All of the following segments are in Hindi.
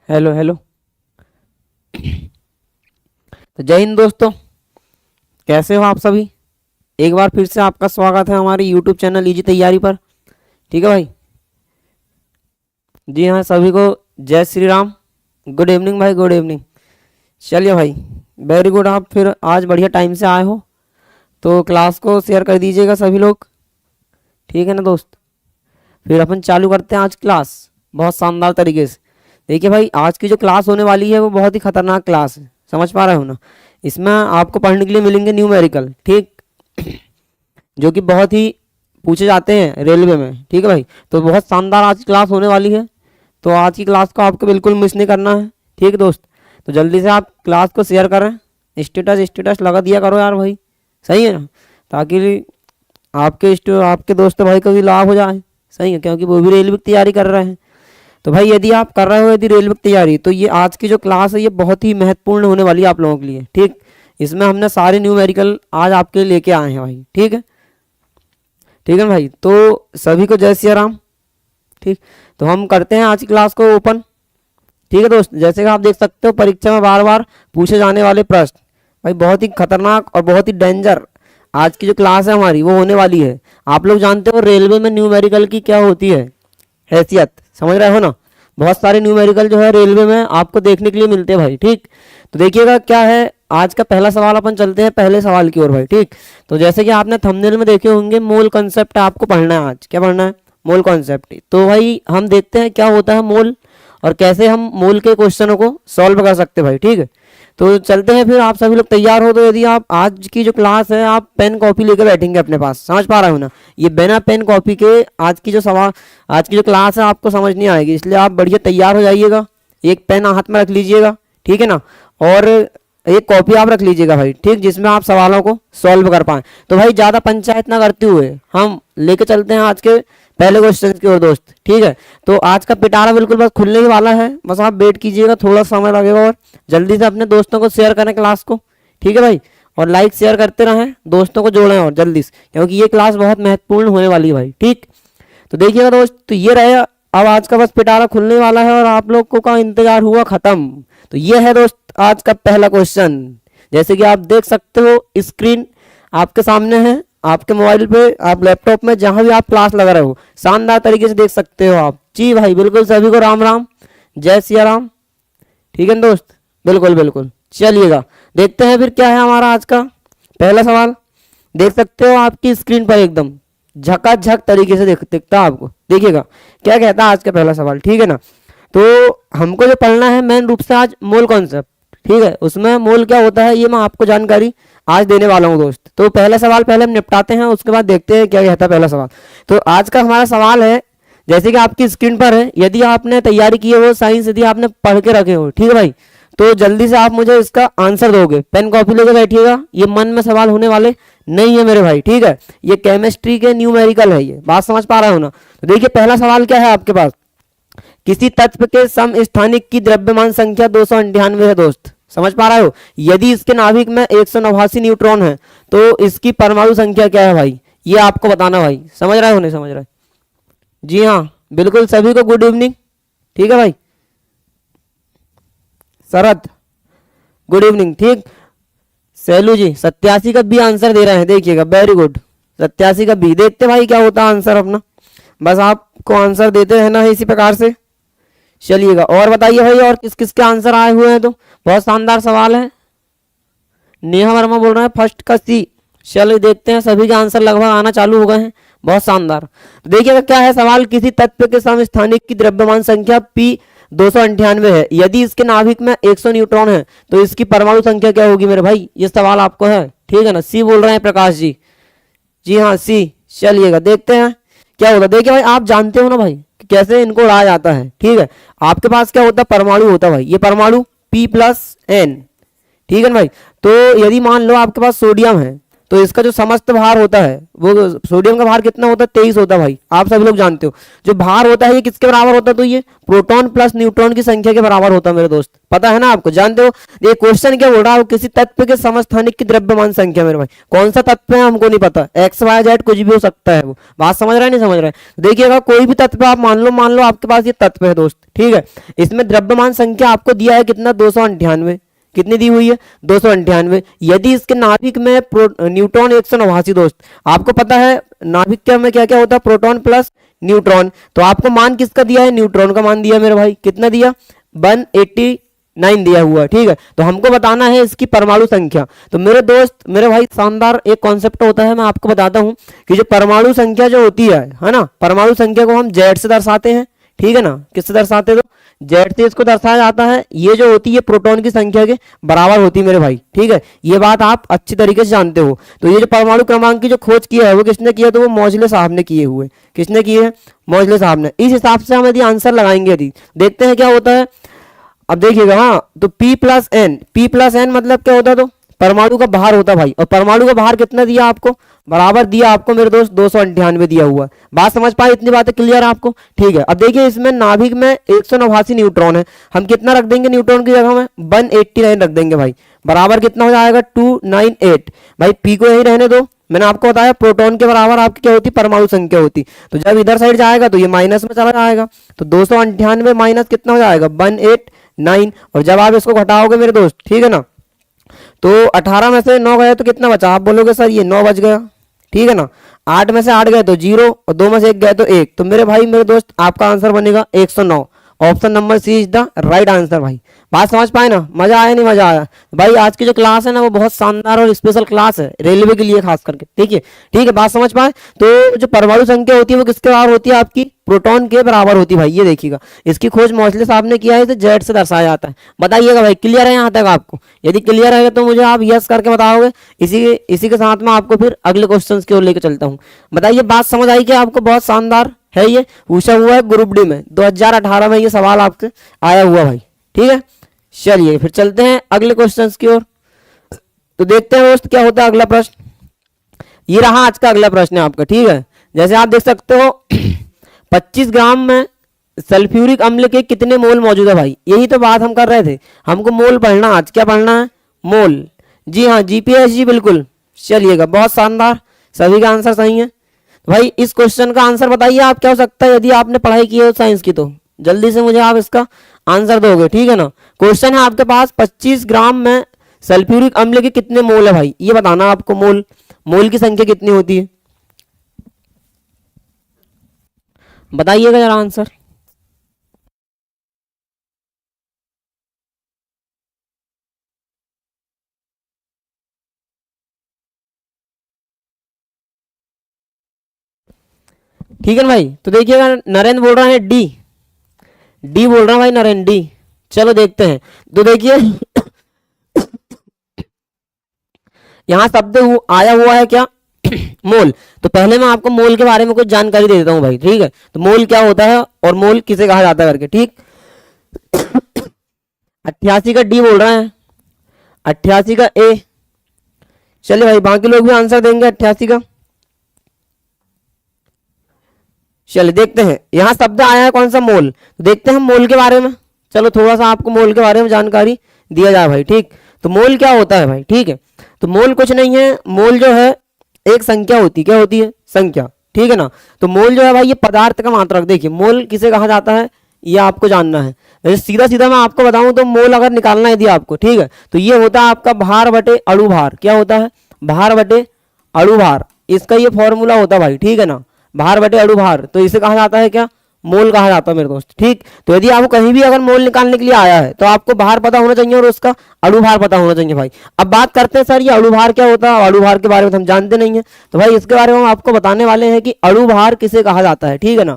Hello hello. तो जय हिंद दोस्तों, कैसे हो आप सभी। एक बार फिर से आपका स्वागत है हमारे यूट्यूब चैनल इजी तैयारी पर। ठीक है भाई। जी हाँ, सभी को जय श्री राम। गुड इवनिंग भाई, गुड इवनिंग। चलिए भाई, वेरी गुड। आप फिर आज बढ़िया टाइम से आए हो, तो क्लास को शेयर कर दीजिएगा सभी लोग। ठीक है ना दोस्त। फिर अपन चालू करते हैं आज क्लास बहुत शानदार तरीके से। देखिए भाई, आज की जो क्लास होने वाली है वो बहुत ही खतरनाक क्लास है, समझ पा रहे हो ना। इसमें आपको पढ़ने के लिए मिलेंगे न्यूमेरिकल, ठीक, जो कि बहुत ही पूछे जाते हैं रेलवे में। ठीक है भाई, तो बहुत शानदार आज की क्लास होने वाली है। तो आज की क्लास को आपको बिल्कुल मिस नहीं करना है। ठीक है दोस्त, तो जल्दी से आप क्लास को शेयर करें, स्टेटस स्टेटस लगा दिया करो यार भाई, सही है ना, ताकि आपके दोस्त भाई को भी लाभ हो जाए। सही है, क्योंकि वो भी रेलवे की तैयारी कर रहे हैं। तो भाई यदि आप कर रहे हो यदि रेलवे की तैयारी, तो ये आज की जो क्लास है ये बहुत ही महत्वपूर्ण होने वाली है आप लोगों के लिए। ठीक, इसमें हमने सारे न्यूमेरिकल आज आपके लिए लेके आए हैं भाई। ठीक है, ठीक है भाई। तो सभी को जय सिया राम। ठीक, तो हम करते हैं आज की क्लास को ओपन। ठीक है दोस्त, जैसे कि आप देख सकते हो परीक्षा में बार बार पूछे जाने वाले प्रश्न, भाई बहुत ही खतरनाक और बहुत ही डेंजर आज की जो क्लास है हमारी वो होने वाली है। आप लोग जानते हो रेलवे में न्यूमेरिकल की क्या होती है हैसियत, समझ रहे हो ना। बहुत सारे न्यूमेरिकल जो है रेलवे में आपको देखने के लिए मिलते हैं भाई। ठीक, तो देखिएगा क्या है आज का पहला सवाल। अपन चलते हैं पहले सवाल की ओर भाई। ठीक, तो जैसे कि आपने थंबनेल में देखे होंगे, मोल कॉन्सेप्ट आपको पढ़ना है आज। क्या पढ़ना है? Mole concept. तो भाई हम देखते हैं क्या होता है मोल और कैसे हम मोल के क्वेश्चनों को सॉल्व कर सकते हैं भाई। ठीक है, तो चलते हैं फिर। आप सभी लोग तैयार हो तो यदि आप आज की जो क्लास है आप पेन कॉपी लेकर बैठेंगे अपने पास, समझ पा रहे हो ना। ये बिना पेन कॉपी के आज की जो सवाल आज की जो क्लास है आपको समझ नहीं आएगी, इसलिए आप बढ़िया तैयार हो जाइएगा। एक पेन हाथ में रख लीजिएगा, ठीक है ना, और एक कॉपी आप रख लीजिएगा भाई। ठीक, जिसमें आप सवालों को सॉल्व कर पाएं। तो भाई ज़्यादा पंचायत ना करते हुए हम लेके चलते हैं आज के पहले क्वेश्चन की ओर दोस्त। ठीक है, तो आज का पिटारा बिल्कुल बस खुलने ही वाला है, बस आप वेट कीजिएगा, थोड़ा समय लगेगा। और जल्दी से अपने दोस्तों को शेयर करें क्लास को। ठीक है भाई, और लाइक शेयर करते रहें, दोस्तों को जोड़ें और जल्दी से, क्योंकि ये क्लास बहुत महत्वपूर्ण होने वाली है भाई। ठीक, तो देखिएगा दोस्त, तो ये रहे अब आज का बस पिटारा खुलने वाला है और आप लोग को का इंतजार हुआ खत्म। तो ये है दोस्त आज का पहला क्वेश्चन। जैसे कि आप देख सकते हो स्क्रीन आपके सामने है, आपके मोबाइल पे, आप लैपटॉप में, जहां भी आप क्लास लगा रहे हो, शानदार तरीके से देख सकते हो आप। जी भाई बिल्कुल, सभी को राम राम, जय सिया राम। ठीक है दोस्त, बिल्कुल बिल्कुल। चलिएगा देखते हैं फिर क्या है हमारा आज का पहला सवाल। देख सकते हो आपकी स्क्रीन पर एकदम झकाझक तरीके से दिखता है आपको। देखिएगा क्या कहता है आज का पहला सवाल। ठीक है ना, तो हमको जो पढ़ना है मेन रूप से आज मोल कॉन्सेप्ट। ठीक है, उसमें मोल क्या होता है ये मैं आपको जानकारी आज देने वाला हूँ दोस्त। तो पहला सवाल पहले हम निपटाते हैं, उसके बाद देखते हैं क्या कहता है पहला सवाल। तो आज का हमारा सवाल है, जैसे कि आपकी स्क्रीन पर है, यदि आपने तैयारी की है वो साइंस, यदि आपने पढ़ के रखे हो, ठीक है भाई, तो जल्दी से आप मुझे इसका आंसर दोगे। पेन कॉपी लेके बैठिएगा, ये मन में सवाल होने वाले नहीं है मेरे भाई। ठीक है, ये केमिस्ट्री के न्यूमेरिकल है, ये बात समझ पा रहे हो ना। तो देखिए पहला सवाल क्या है आपके पास, किसी तत्व के समस्थानिक की द्रव्यमान संख्या 298 है दोस्त, समझ पा रहे हो। यदि इसके नाभिक में 189 न्यूट्रॉन है तो इसकी परमाणु संख्या क्या है भाई, ये आपको बताना भाई। समझ रहे हो नहीं समझ रहे? जी हाँ बिल्कुल, सभी को गुड इवनिंग। ठीक है भाई, शरद गुड इवनिंग। ठीक, सैलू जी 87 का बी आंसर दे रहे हैं, देखिएगा वेरी गुड, 87 का बी। देखते भाई क्या होता है आंसर अपना, बस आपको आंसर देते रहना है इसी प्रकार से। चलिएगा और बताइए भाई, और किस किस के आंसर आए हुए हैं। तो बहुत शानदार सवाल है। नेहा वर्मा बोल रहे हैं फर्स्ट का सी। चलिए देखते हैं, सभी के आंसर लगभग आना चालू हो गए हैं, बहुत शानदार। तो देखिएगा क्या है सवाल, किसी तत्व के समस्थानिक की द्रव्यमान संख्या P 298 है, यदि इसके नाभिक में 100 न्यूट्रॉन है तो इसकी परमाणु संख्या क्या होगी मेरे भाई, ये सवाल आपको है। ठीक है ना, सी बोल रहे हैं प्रकाश जी। जी हाँ सी। चलिएगा देखते हैं क्या होता है। देखिए भाई आप जानते हो ना भाई कि कैसे इनको उड़ाया जाता है। ठीक है, आपके पास क्या होता है, परमाणु होता है भाई, ये परमाणु P+N। ठीक है ना भाई, तो यदि मान लो आपके पास सोडियम है तो इसका जो समस्त भार होता है वो सोडियम का भार कितना होता है 23 होता है भाई, आप सभी लोग जानते हो। जो भार होता है ये किसके बराबर होता है, तो ये प्रोटॉन प्लस न्यूट्रॉन की संख्या के बराबर होता है मेरे दोस्त, पता है ना आपको, जानते हो। ये क्वेश्चन क्या बोल रहा है, किसी तत्व के समस्थानिक की द्रव्यमान संख्या मेरे भाई, कौन सा तत्व है हमको नहीं पता, एक्स वाई जेड कुछ भी हो सकता है, वो बात समझ रहा है नहीं समझ रहा है। देखिएगा कोई भी तत्व आप मान लो आपके पास ये तत्व है दोस्त, ठीक है, इसमें द्रव्यमान संख्या आपको दिया है कितना 298, कितनी दी हुई है 298। यदि इसके नाभिक में न्यूट्रॉन 189 दोस्त, आपको पता है नाभिक क्या में क्या क्या होता है, प्रोटॉन प्लस न्यूट्रॉन, तो आपको मान किसका दिया है, न्यूट्रॉन का मान दिया मेरे भाई, कितना दिया 189 दिया हुआ है, ठीक है। तो हमको बताना है इसकी परमाणु संख्या। तो मेरे दोस्त मेरे भाई शानदार एक कॉन्सेप्ट होता है, मैं आपको बताता हूं कि जो परमाणु संख्या जो होती है ना, परमाणु संख्या को हम जेड से दर्शाते हैं, ठीक है ना, किससे दर्शाते हैं, तो जेड से इसको दर्शाया जाता है। ये जो होती है प्रोटॉन की संख्या के बराबर होती है मेरे भाई, ठीक है, ये बात आप अच्छी तरीके से जानते हो। तो ये जो परमाणु क्रमांक की जो खोज किया है वो किसने किया, तो वो मौजले साहब ने किए हुए, किसने किए हैं, मौजले साहब ने। इस हिसाब से हम यदि आंसर लगाएंगे, यदि देखते हैं क्या होता है, अब देखिएगा, हाँ, तो P प्लस एन मतलब क्या होता है, तो परमाणु का भार होता भाई, और परमाणु का भार कितना दिया आपको, बराबर दिया आपको मेरे दोस्त 298 दिया हुआ। बात समझ पाए, इतनी बातें क्लियर है आपको, ठीक है। अब देखिए इसमें नाभिक में 189 न्यूट्रॉन है, हम कितना रख देंगे न्यूट्रॉन की जगह में 189 रख देंगे भाई, बराबर कितना हो जाएगा 298। भाई पी को यही रहने दो, मैंने आपको बताया प्रोटॉन के बराबर आपकी क्या होती, परमाणु संख्या होती। तो जब इधर साइड जाएगा तो ये माइनस में चला जाएगा, तो 298 माइनस कितना हो जाएगा 189, और जब आप इसको घटाओगे मेरे दोस्त, ठीक है ना, तो 18 में से 9 गए तो कितना बचा, आप बोलोगे सर ये 9 बच गया, ठीक है ना, 8 में से 8 गए तो 0, और 2 में से 1 गए तो 1, तो मेरे भाई मेरे दोस्त आपका आंसर बनेगा 109। Option number C is the right answer भाई। बात समझ पाए ना, मजा आया नहीं मजा आया भाई। आज की जो क्लास है ना वो बहुत शानदार और स्पेशल क्लास है, रेलवे के लिए खास करके, ठीक है, ठीक है, बात समझ पाए। तो जो परमाणु संख्या होती है वो किसके बराबर होती है, आपकी प्रोटॉन के बराबर होती है भाई। ये देखिएगा, इसकी खोज मौजले साहब ने किया है, इसे जेड से दर्शाया जाता है। बताइएगा भाई क्लियर है यहाँ तक आपको, यदि क्लियर है तो मुझे आप यस करके बताओगे। इसी के साथ में आपको फिर अगले क्वेश्चन की ओर लेकर चलता हूँ। बताइए बात समझ आई क्या आपको, बहुत शानदार है, ये पूछा हुआ है ग्रुप डी में 2018 में, ये सवाल आपके आया हुआ भाई, ठीक है। चलिए फिर चलते हैं अगले क्वेश्चंस की ओर। तो देखते हैं दोस्त क्या होता है अगला प्रश्न। ये रहा आज का अगला प्रश्न है आपका, ठीक है। जैसे आप देख सकते हो 25 ग्राम में सल्फ्यूरिक अम्ल के कितने मोल मौजूद है भाई, यही तो बात हम कर रहे थे, हमको मोल पढ़ना, आज क्या पढ़ना है, मोल। जी हाँ, जीपीएस जी बिल्कुल। चलिएगा बहुत शानदार, सभी का आंसर सही है भाई। इस क्वेश्चन का आंसर बताइए आप क्या हो सकता है, यदि आपने पढ़ाई की है साइंस की तो जल्दी से मुझे आप इसका आंसर दोगे, ठीक है ना। क्वेश्चन है आपके पास 25 ग्राम में सल्फ्यूरिक अम्ल के कितने मोल है भाई, ये बताना आपको, मोल की संख्या कितनी होती है, बताइएगा जरा आंसर। ठीक है भाई, तो देखिएगा नरेंद्र बोल रहा है डी बोल रहा है भाई, नरेंद्र डी। चलो देखते हैं, तो देखिए यहां शब्द आया हुआ है क्या मोल। तो पहले मैं आपको मोल के बारे में कुछ जानकारी दे देता हूं भाई, ठीक है। तो मोल क्या होता है और मोल किसे कहा जाता है करके, ठीक। 88 का डी बोल रहा है, 88 का ए। चलिए भाई बाकी लोग भी आंसर देंगे 88 का। चलिए देखते हैं, यहां शब्द आया है कौन सा, मोल। तो देखते हैं हम मोल के बारे में, चलो थोड़ा सा आपको मोल के बारे में जानकारी दिया जाए भाई, ठीक। तो मोल क्या होता है भाई, ठीक है। तो मोल कुछ नहीं है, मोल जो है एक संख्या होती है, क्या होती है, संख्या, ठीक है ना। तो मोल जो है भाई ये पदार्थ का मात्रक। देखिए मोल किसे कहा जाता है ये आपको जानना है। वैसे सीधा सीधा मैं आपको बताऊं तो मोल अगर निकालना है दिया आपको, ठीक है, तो ये होता है आपका भार बटे अणु भार। क्या होता है, भार बटे अणु भार, इसका ये फॉर्मूला होता है भाई, ठीक है ना, भार बटे अणु भार। तो इसे कहा जाता है क्या, मोल कहा जाता है मेरे दोस्त, ठीक। तो यदि आपको कहीं भी अगर मोल निकालने के लिए आया है तो आपको भार पता होना चाहिए और उसका अणु भार पता होना चाहिए भाई। अब बात करते हैं सर ये अणु भार क्या होता है, अणु भार के बारे में हम जानते नहीं है, तो भाई इसके बारे में हम आपको बताने वाले हैं कि अणु भार किसे कहा जाता है, ठीक है ना।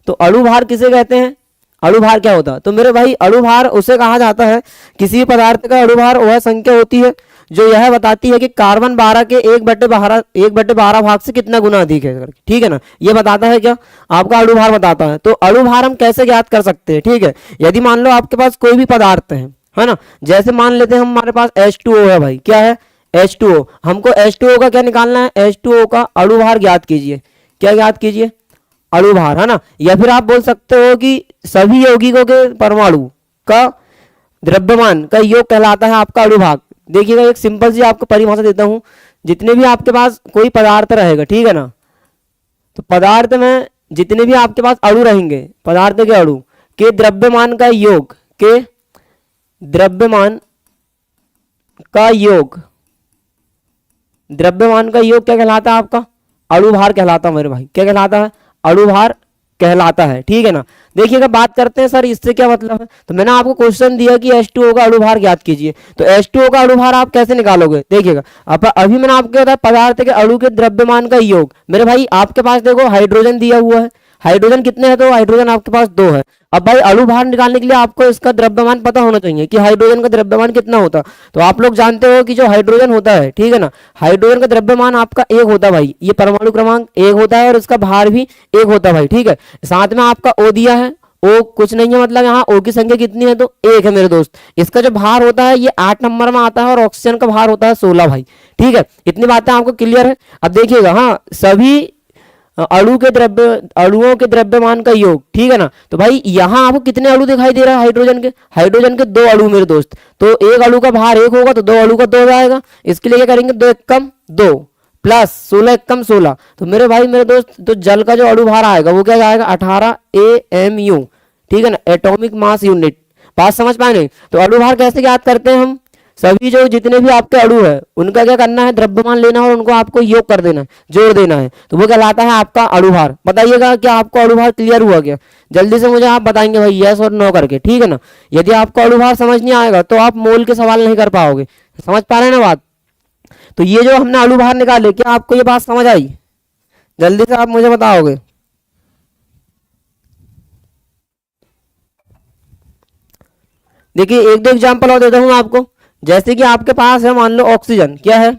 तो अणु भार किसे कहते हैं, अणु भार क्या होता है, तो मेरे भाई अणु भार उसे कहा जाता है, किसी पदार्थ का अणु भार वह संख्या होती है जो यह बताती है कि कार्बन 12 के 1/12 भाग से कितना गुना अधिक है, ठीक है ना। ये बताता है क्या, आपका अणु भार बताता है। तो अणु भार हम कैसे ज्ञात कर सकते हैं, ठीक है। यदि मान लो आपके पास कोई भी पदार्थ है ना, जैसे मान लेते हैं हमारे पास H2O है भाई, क्या है H2O, हमको H2O का क्या निकालना है, H2O का अणुभार ज्ञात कीजिए। क्या ज्ञात कीजिए, अणुभार, है ना। या फिर आप बोल सकते हो कि सभी यौगिकों के परमाणु का द्रव्यमान का योग कहलाता है आपका अणुभार। देखिएगा एक सिंपल सी आपको परिभाषा देता हूं, जितने भी आपके पास कोई पदार्थ रहेगा, ठीक है ना, तो पदार्थ में जितने भी आपके पास अणु रहेंगे, पदार्थ के अणु के द्रव्यमान का योग, के द्रव्यमान का योग, द्रव्यमान का योग क्या कहलाता है आपका, अणुभार कहलाता है मेरे भाई। क्या कहलाता है, अणुभार कहलाता है, ठीक है ना। देखिएगा बात करते हैं सर इससे क्या मतलब है, तो मैंने आपको क्वेश्चन दिया कि H2O का अणुभार ज्ञात कीजिए, तो H2O का अणुभार आप कैसे निकालोगे। देखिएगा अब अभी मैंने आपको बताया पदार्थ के अणु के द्रव्यमान का योग। मेरे भाई आपके पास देखो हाइड्रोजन दिया हुआ है, हाइड्रोजन कितने हैं, तो हाइड्रोजन आपके पास 2 है। अब भाई अणुभार निकालने के लिए आपको इसका द्रव्यमान पता होना चाहिए कि हाइड्रोजन का द्रव्यमान कितना होता। तो आप लोग जानते हो कि जो हाइड्रोजन होता है, ठीक है ना, हाइड्रोजन का द्रव्यमान आपका 1 होता है भाई, ये परमाणु क्रमांक 1 होता है और इसका भार भी 1 होता है भाई, ठीक है। साथ में आपका O दिया है, O कुछ नहीं है, मतलब यहाँ O की संख्या कितनी है, तो 1 है मेरे दोस्त। इसका जो भार होता है ये 8 नंबर में आता है और ऑक्सीजन का भार होता है 16 भाई, ठीक है। इतनी बातें आपको क्लियर है। अब देखिएगा हाँ, सभी अणुओं के द्रव्यमान का योग, ठीक है ना। तो भाई यहाँ आपको कितने अणु दिखाई दे रहा है हाइड्रोजन के 2 अणु मेरे दोस्त। तो एक अणु का भार 1 होगा तो 2 अणु का 2 हो जाएगा। इसके लिए क्या करेंगे, 2 एकम 2 प्लस 16 एकम 16। तो मेरे भाई मेरे दोस्त, तो जल का जो अणु भार आएगा वो क्या आएगा, 18 AMU, ठीक है ना, एटॉमिक मास यूनिट। बात समझ पाए नहीं। तो अणु भार कैसे ज्ञात करते हैं हम, सभी जो जितने भी आपके अणु है उनका क्या करना है, द्रव्यमान लेना है और उनको आपको योग कर देना है, जोड़ देना है, तो वो कहलाता है आपका अणुभार। बताइएगा क्या आपको अणुभार क्लियर हुआ क्या, जल्दी से मुझे आप बताएंगे भाई यस और नो करके, ठीक है ना। यदि आपको अणुभार समझ नहीं आएगा तो आप मोल के सवाल नहीं कर पाओगे। समझ पा रहे हैं ना बात। तो ये जो हमने अणुभार निकाले, क्या आपको ये बात समझ आई, जल्दी से आप मुझे बताओगे। देखिए एक दो एग्जाम्पल और देता हूं आपको। जैसे कि आपके पास है मान लो ऑक्सीजन, क्या है,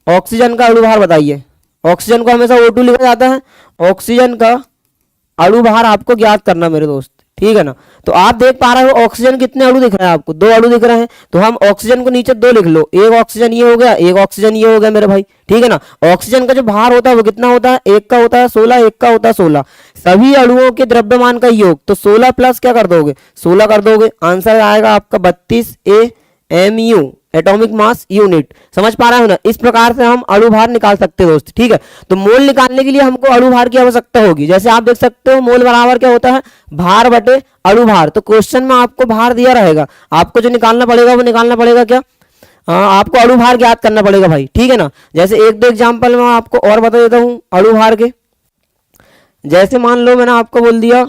ऑक्सीजन का अणुभार बताइए। ऑक्सीजन को हमेशा O2 लिखा जाता है। ऑक्सीजन का अणुभार आपको ज्ञात करना मेरे दोस्त, ठीक है ना। तो आप देख पा रहे हो ऑक्सीजन कितने अणु दिख रहे हैं आपको, 2 अणु दिख रहे हैं। तो हम ऑक्सीजन को नीचे 2 लिख लो, एक ऑक्सीजन ये हो गया, एक ऑक्सीजन ये हो गया मेरे भाई, ठीक है ना। ऑक्सीजन का जो भार होता है वो कितना होता है, 1 का होता है 16, 1 का होता है 16। सभी अणुओं के द्रव्यमान का योग, तो 16 प्लस क्या कर दोगे, 16 कर दोगे। आंसर आएगा आपका 32 AMU, एटॉमिक मास यूनिट। समझ पा रहे हो ना। इस प्रकार से हम अणुभार निकाल सकते हैं दोस्त, ठीक है। तो मोल निकालने के लिए हमको अणुभार की आवश्यकता होगी। जैसे आप देख सकते हो मोल बराबर क्या होता है, भार बटे अणुभार। तो क्वेश्चन में आपको भार दिया रहेगा, आपको जो निकालना पड़ेगा वो निकालना पड़ेगा क्या, आपको अणुभार ज्ञात करना पड़ेगा भाई, ठीक है ना। जैसे एक दो एग्जाम्पल में आपको और बता देता हूं अणुभार के। जैसे मान लो मैंने आपको बोल दिया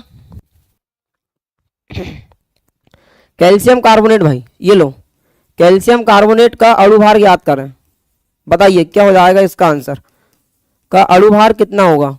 कैल्शियम कार्बोनेट, भाई ये लो कैल्शियम कार्बोनेट का अणुभार ज्ञात करें। बताइए क्या हो जाएगा इसका आंसर, का अणुभार कितना होगा,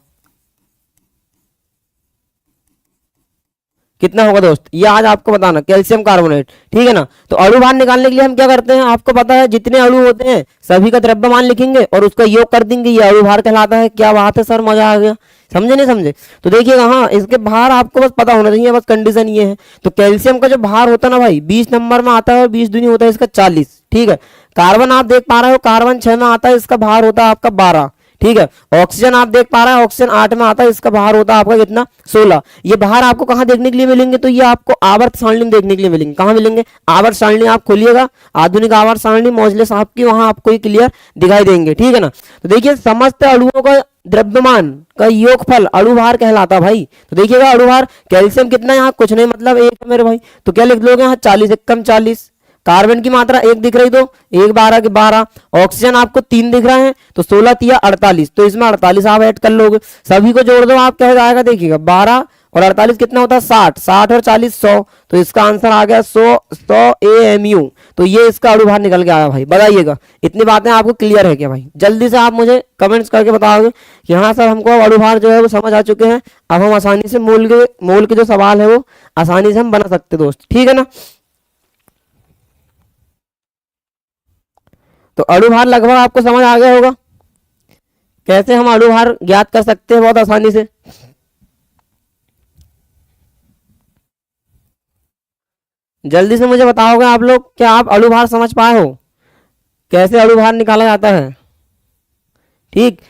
कितना होगा दोस्त, ये आज आपको बताना, कैल्शियम कार्बोनेट, ठीक है ना। तो अणुभार निकालने के लिए हम क्या करते हैं, आपको पता है जितने अणु होते हैं सभी का द्रव्यमान लिखेंगे और उसका योग कर देंगे, ये अणुभार कहलाता है। क्या बात है सर, मजा आ गया, समझे नहीं समझे। तो देखिएगा हाँ, इसके भार आपको बस पता होना चाहिए, बस कंडीशन ये है। तो कैल्शियम का जो भार होता है ना भाई 20 नंबर में आता है और 20 दूनी होता है इसका 40, ठीक है। कार्बन आप देख पा रहे हो, कार्बन 6 में आता है, इसका भार होता है आपका 12, ठीक है। ऑक्सीजन आप देख पा रहे हैं, ऑक्सीजन 8 में आता है, इसका भार होता है आपका कितना, 16। ये भार आपको कहां देखने के लिए मिलेंगे, तो ये आपको आवर्त सारणी में देखने के लिए मिलेंगे। कहां मिलेंगे, आवर्त सारणी आप खोलिएगा, आधुनिक आवर्त सारणी मौजले साहब की, वहां आपको ये क्लियर दिखाई देंगे, ठीक है ना। तो देखिए समस्त अणुओं का द्रव्यमान का योगफल अणुभार कहलाता भाई। तो देखिएगा अणुभार कैल्शियम कितना है, यहाँ कुछ नहीं मतलब 1 है मेरे भाई। तो क्या लिख लोगे यहाँ 40 एकम 40। कार्बन की मात्रा 1 दिख रही, तो 1 12 के 12। ऑक्सीजन आपको 3 दिख रहे हैं, तो 16 तिया 48, तो इसमें 48 आप ऐड कर लोगे। सभी को जोड़ दो, आप क्या हो जाएगा, देखिएगा 12 और 48 कितना होता है 60, 60 और 40 100। तो इसका आंसर आ गया 100 AMU। तो ये इसका अणुभार निकल के आया भाई। बताइएगा इतनी बातें आपको क्लियर है क्या भाई, जल्दी से आप मुझे कमेंट्स करके बताओगे कि हाँ सर हमको अणुभार जो है वो समझ आ चुके हैं। अब हम आसानी से मोल के जो सवाल है वो आसानी से हम बना सकते दोस्त, ठीक है ना। तो अणुभार लगभग आपको समझ आ गया होगा, कैसे हम अणुभार ज्ञात कर सकते हैं बहुत आसानी से। जल्दी से मुझे बताओगे आप लोग, क्या आप अणुभार समझ पाए हो, कैसे अणु भार निकाला जाता है। ठीक,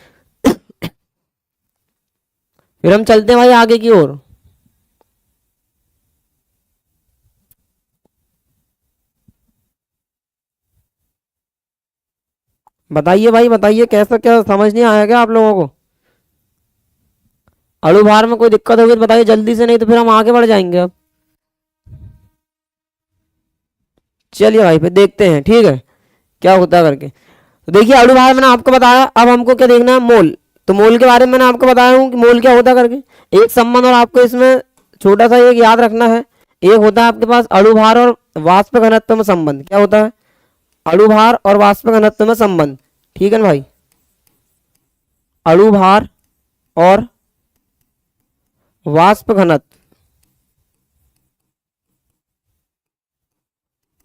फिर हम चलते हैं भाई आगे की ओर। बताइए भाई, बताइए कैसा, क्या समझ नहीं आया क्या आप लोगों को। अणु भार में कोई दिक्कत होगी तो बताइए जल्दी से, नहीं तो फिर हम आगे बढ़ जाएंगे। अब चलिए भाई फिर देखते हैं, ठीक है, क्या होता है करके। तो देखिए अणु भार मैंने आपको बताया, अब हमको क्या देखना है, मोल। तो मोल के बारे में मैंने आपको बताया हूँ कि मोल क्या होता है करके। एक संबंध और आपको इसमें छोटा सा एक याद रखना है। एक होता है आपके पास अणु भार और वाष्प घनत्व में संबंध। क्या होता है, अणु भार और वाष्प घनत्व में संबंध। ठीक है ना भाई, अणु भार और वाष्प घनत्व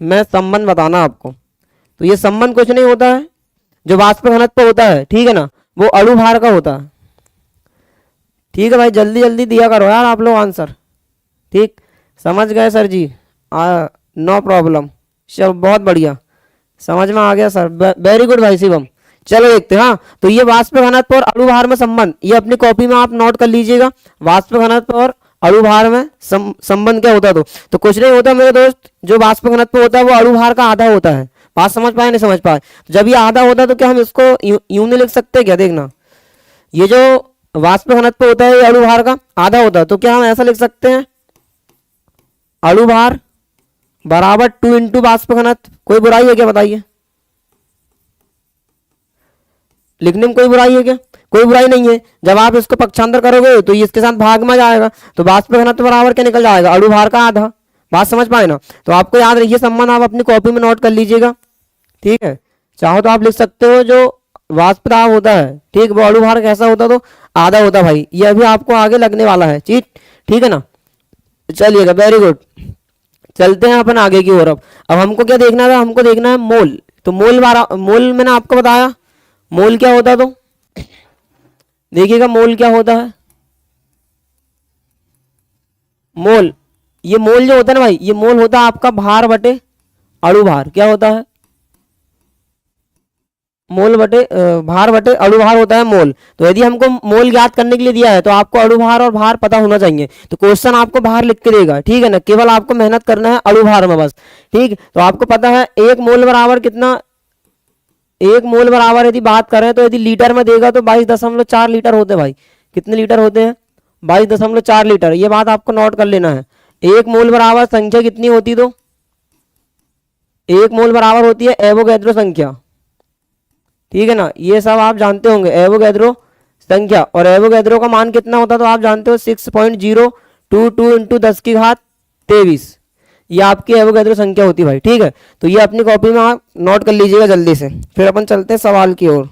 में संबंध बताना आपको। तो ये संबंध कुछ नहीं होता है, जो वाष्प घनत्व होता है, ठीक है ना, वो अणु भार का होता है। ठीक है भाई, जल्दी जल्दी दिया करो यार आप लोग आंसर। ठीक, समझ गए सर जी, नो प्रॉब्लम। चलो बहुत बढ़िया, समझ में आ गया सर, वेरी गुड भाई शिवम। चलो देखते हैं। हाँ, तो ये वाष्प घनत्व और अणु भार में संबंध, ये अपनी कॉपी में आप नोट कर लीजिएगा। वाष्प घनत्व और अणु भार में संबंध क्या होता है। तो कुछ नहीं होता मेरे दोस्त, जो वाष्प घनत्व होता है वो अणु भार का आधा होता है। बात समझ पाए नहीं समझ पाए। जब ये आधा होता है तो क्या हम इसको यूं नहीं लिख सकते क्या, देखना, ये जो वाष्प घनत्व होता है ये अणु भार का आधा होता है, तो क्या हम ऐसा लिख सकते हैं, अणु भार बराबर 2 इंटू वाष्प घनत्व। कोई बुराई है क्या बताइए, लिखने में कोई बुराई है क्या, कोई बुराई नहीं है। जब आप इसको पक्षांतर करोगे तो ये इसके साथ भाग में जाएगा, तो वाष्प घनत्व बराबर क्या निकल जाएगा, अणु भार का आधा। बात समझ पाए ना। तो आपको याद रखिए संबंध, आप अपनी कॉपी में नोट कर लीजिएगा। ठीक है, चाहो तो आप लिख सकते हो, जो वाष्प दाब होता है, ठीक, वो अणु भार कैसा होता, तो आधा होता भाई। ये अभी आपको आगे लगने वाला है चीज, ठीक है ना। चलिएगा, वेरी गुड। चलते हैं अपन आगे की ओर। अब हमको क्या देखना था, हमको देखना है मोल। तो मोल मैंने आपको बताया मोल क्या होता है। तो देखिएगा मोल क्या होता है, मोल, ये मोल जो होता है ना भाई, ये मोल होता है आपका भार बटे अणु भार। क्या होता है, मोल बटे भार बटे अणु भार होता है मोल। तो यदि हमको मोल ज्ञात करने के लिए दिया है तो आपको अणु भार और भार पता होना चाहिए। तो क्वेश्चन आपको भार लिख के देगा, ठीक है ना, केवल आपको मेहनत करना है अणु भार में बस। ठीक, तो आपको पता है एक मोल बराबर कितना, एक मोल बराबर यदि बात करें तो यदि लीटर में देगा तो 22.4 लीटर होते हैं भाई। कितने लीटर होते हैं, 22.4 लीटर। ये बात आपको नोट कर लेना है। एक मोल बराबर संख्या कितनी होती, तो एक मोल बराबर होती है एवोगैड्रो संख्या। ठीक है ना, ये सब आप जानते होंगे, एवोगैड्रो संख्या। और एवोगैड्रो का मान कितना होता है तो आप जानते हो 6.022 इंटू 10⁻23। ये आपकी एवोगैड्रो संख्या होती है भाई। ठीक है, तो ये अपनी कॉपी में आप नोट कर लीजिएगा जल्दी से। फिर अपन चलते हैं सवाल की ओर।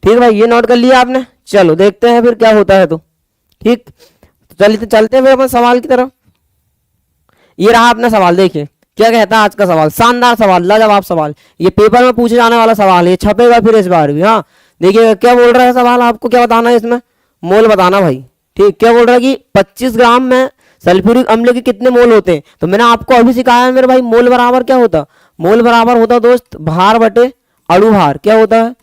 ठीक भाई, ये नोट कर लिया आपने। चलो देखते हैं फिर क्या होता है। तो ठीक, तो चलिए चलते हैं फिर अपन सवाल की तरफ। ये रहा अपना सवाल, देखिए क्या कहता है आज का सवाल। शानदार सवाल, लाजवाब सवाल, ये पेपर में पूछे जाने वाला सवाल है, ये छपेगा फिर इस बार भी। हाँ, देखिए क्या बोल रहा है सवाल, आपको क्या बताना है इसमें, मोल बताना भाई। ठीक, क्या बोल रहा है कि 25 ग्राम में सल्फ्यूरिक अम्ल के कितने मोल होते हैं। तो मैंने आपको अभी सिखाया है मेरे भाई, मोल बराबर क्या होता, मोल बराबर होता दोस्त भार बटे अणु भार। क्या होता है,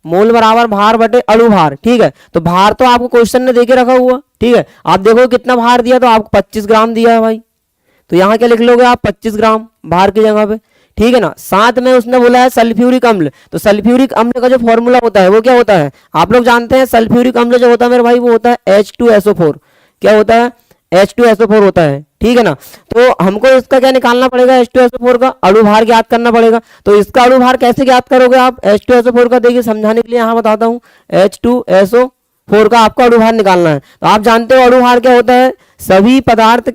मोल बराबर भार बटे अणु भार। ठीक है, तो भार तो आपको क्वेश्चन ने देके रखा हुआ। ठीक है, आप देखो कितना भार दिया, तो आपको 25 ग्राम दिया है भाई। तो यहाँ क्या लिख लोगे आप, 25 ग्राम भार की जगह पे। ठीक है ना, साथ में उसने बोला है सल्फ्यूरिक अम्ल। तो सल्फ्यूरिक अम्ल का जो फॉर्मूला होता है वो क्या होता है, आप लोग जानते हैं। सल्फ्यूरिक अम्ल जो होता है मेरे भाई वो होता है H2SO4। क्या होता है, H2SO4 होता है। ठीक है ना, तो हमको इसका क्या निकालना पड़ेगा, H2SO4 का अणु भार ज्ञात करना पड़ेगा। तो इसका अणु भार कैसे ज्ञात करोगे आप, H2SO4 का देखिए समझाने के लिए यहाँ बताता हूँ। H2SO4 का आपको अणु भार निकालना है। तो आप जानते हो अणु भार क्या होता है, सभी पदार्थ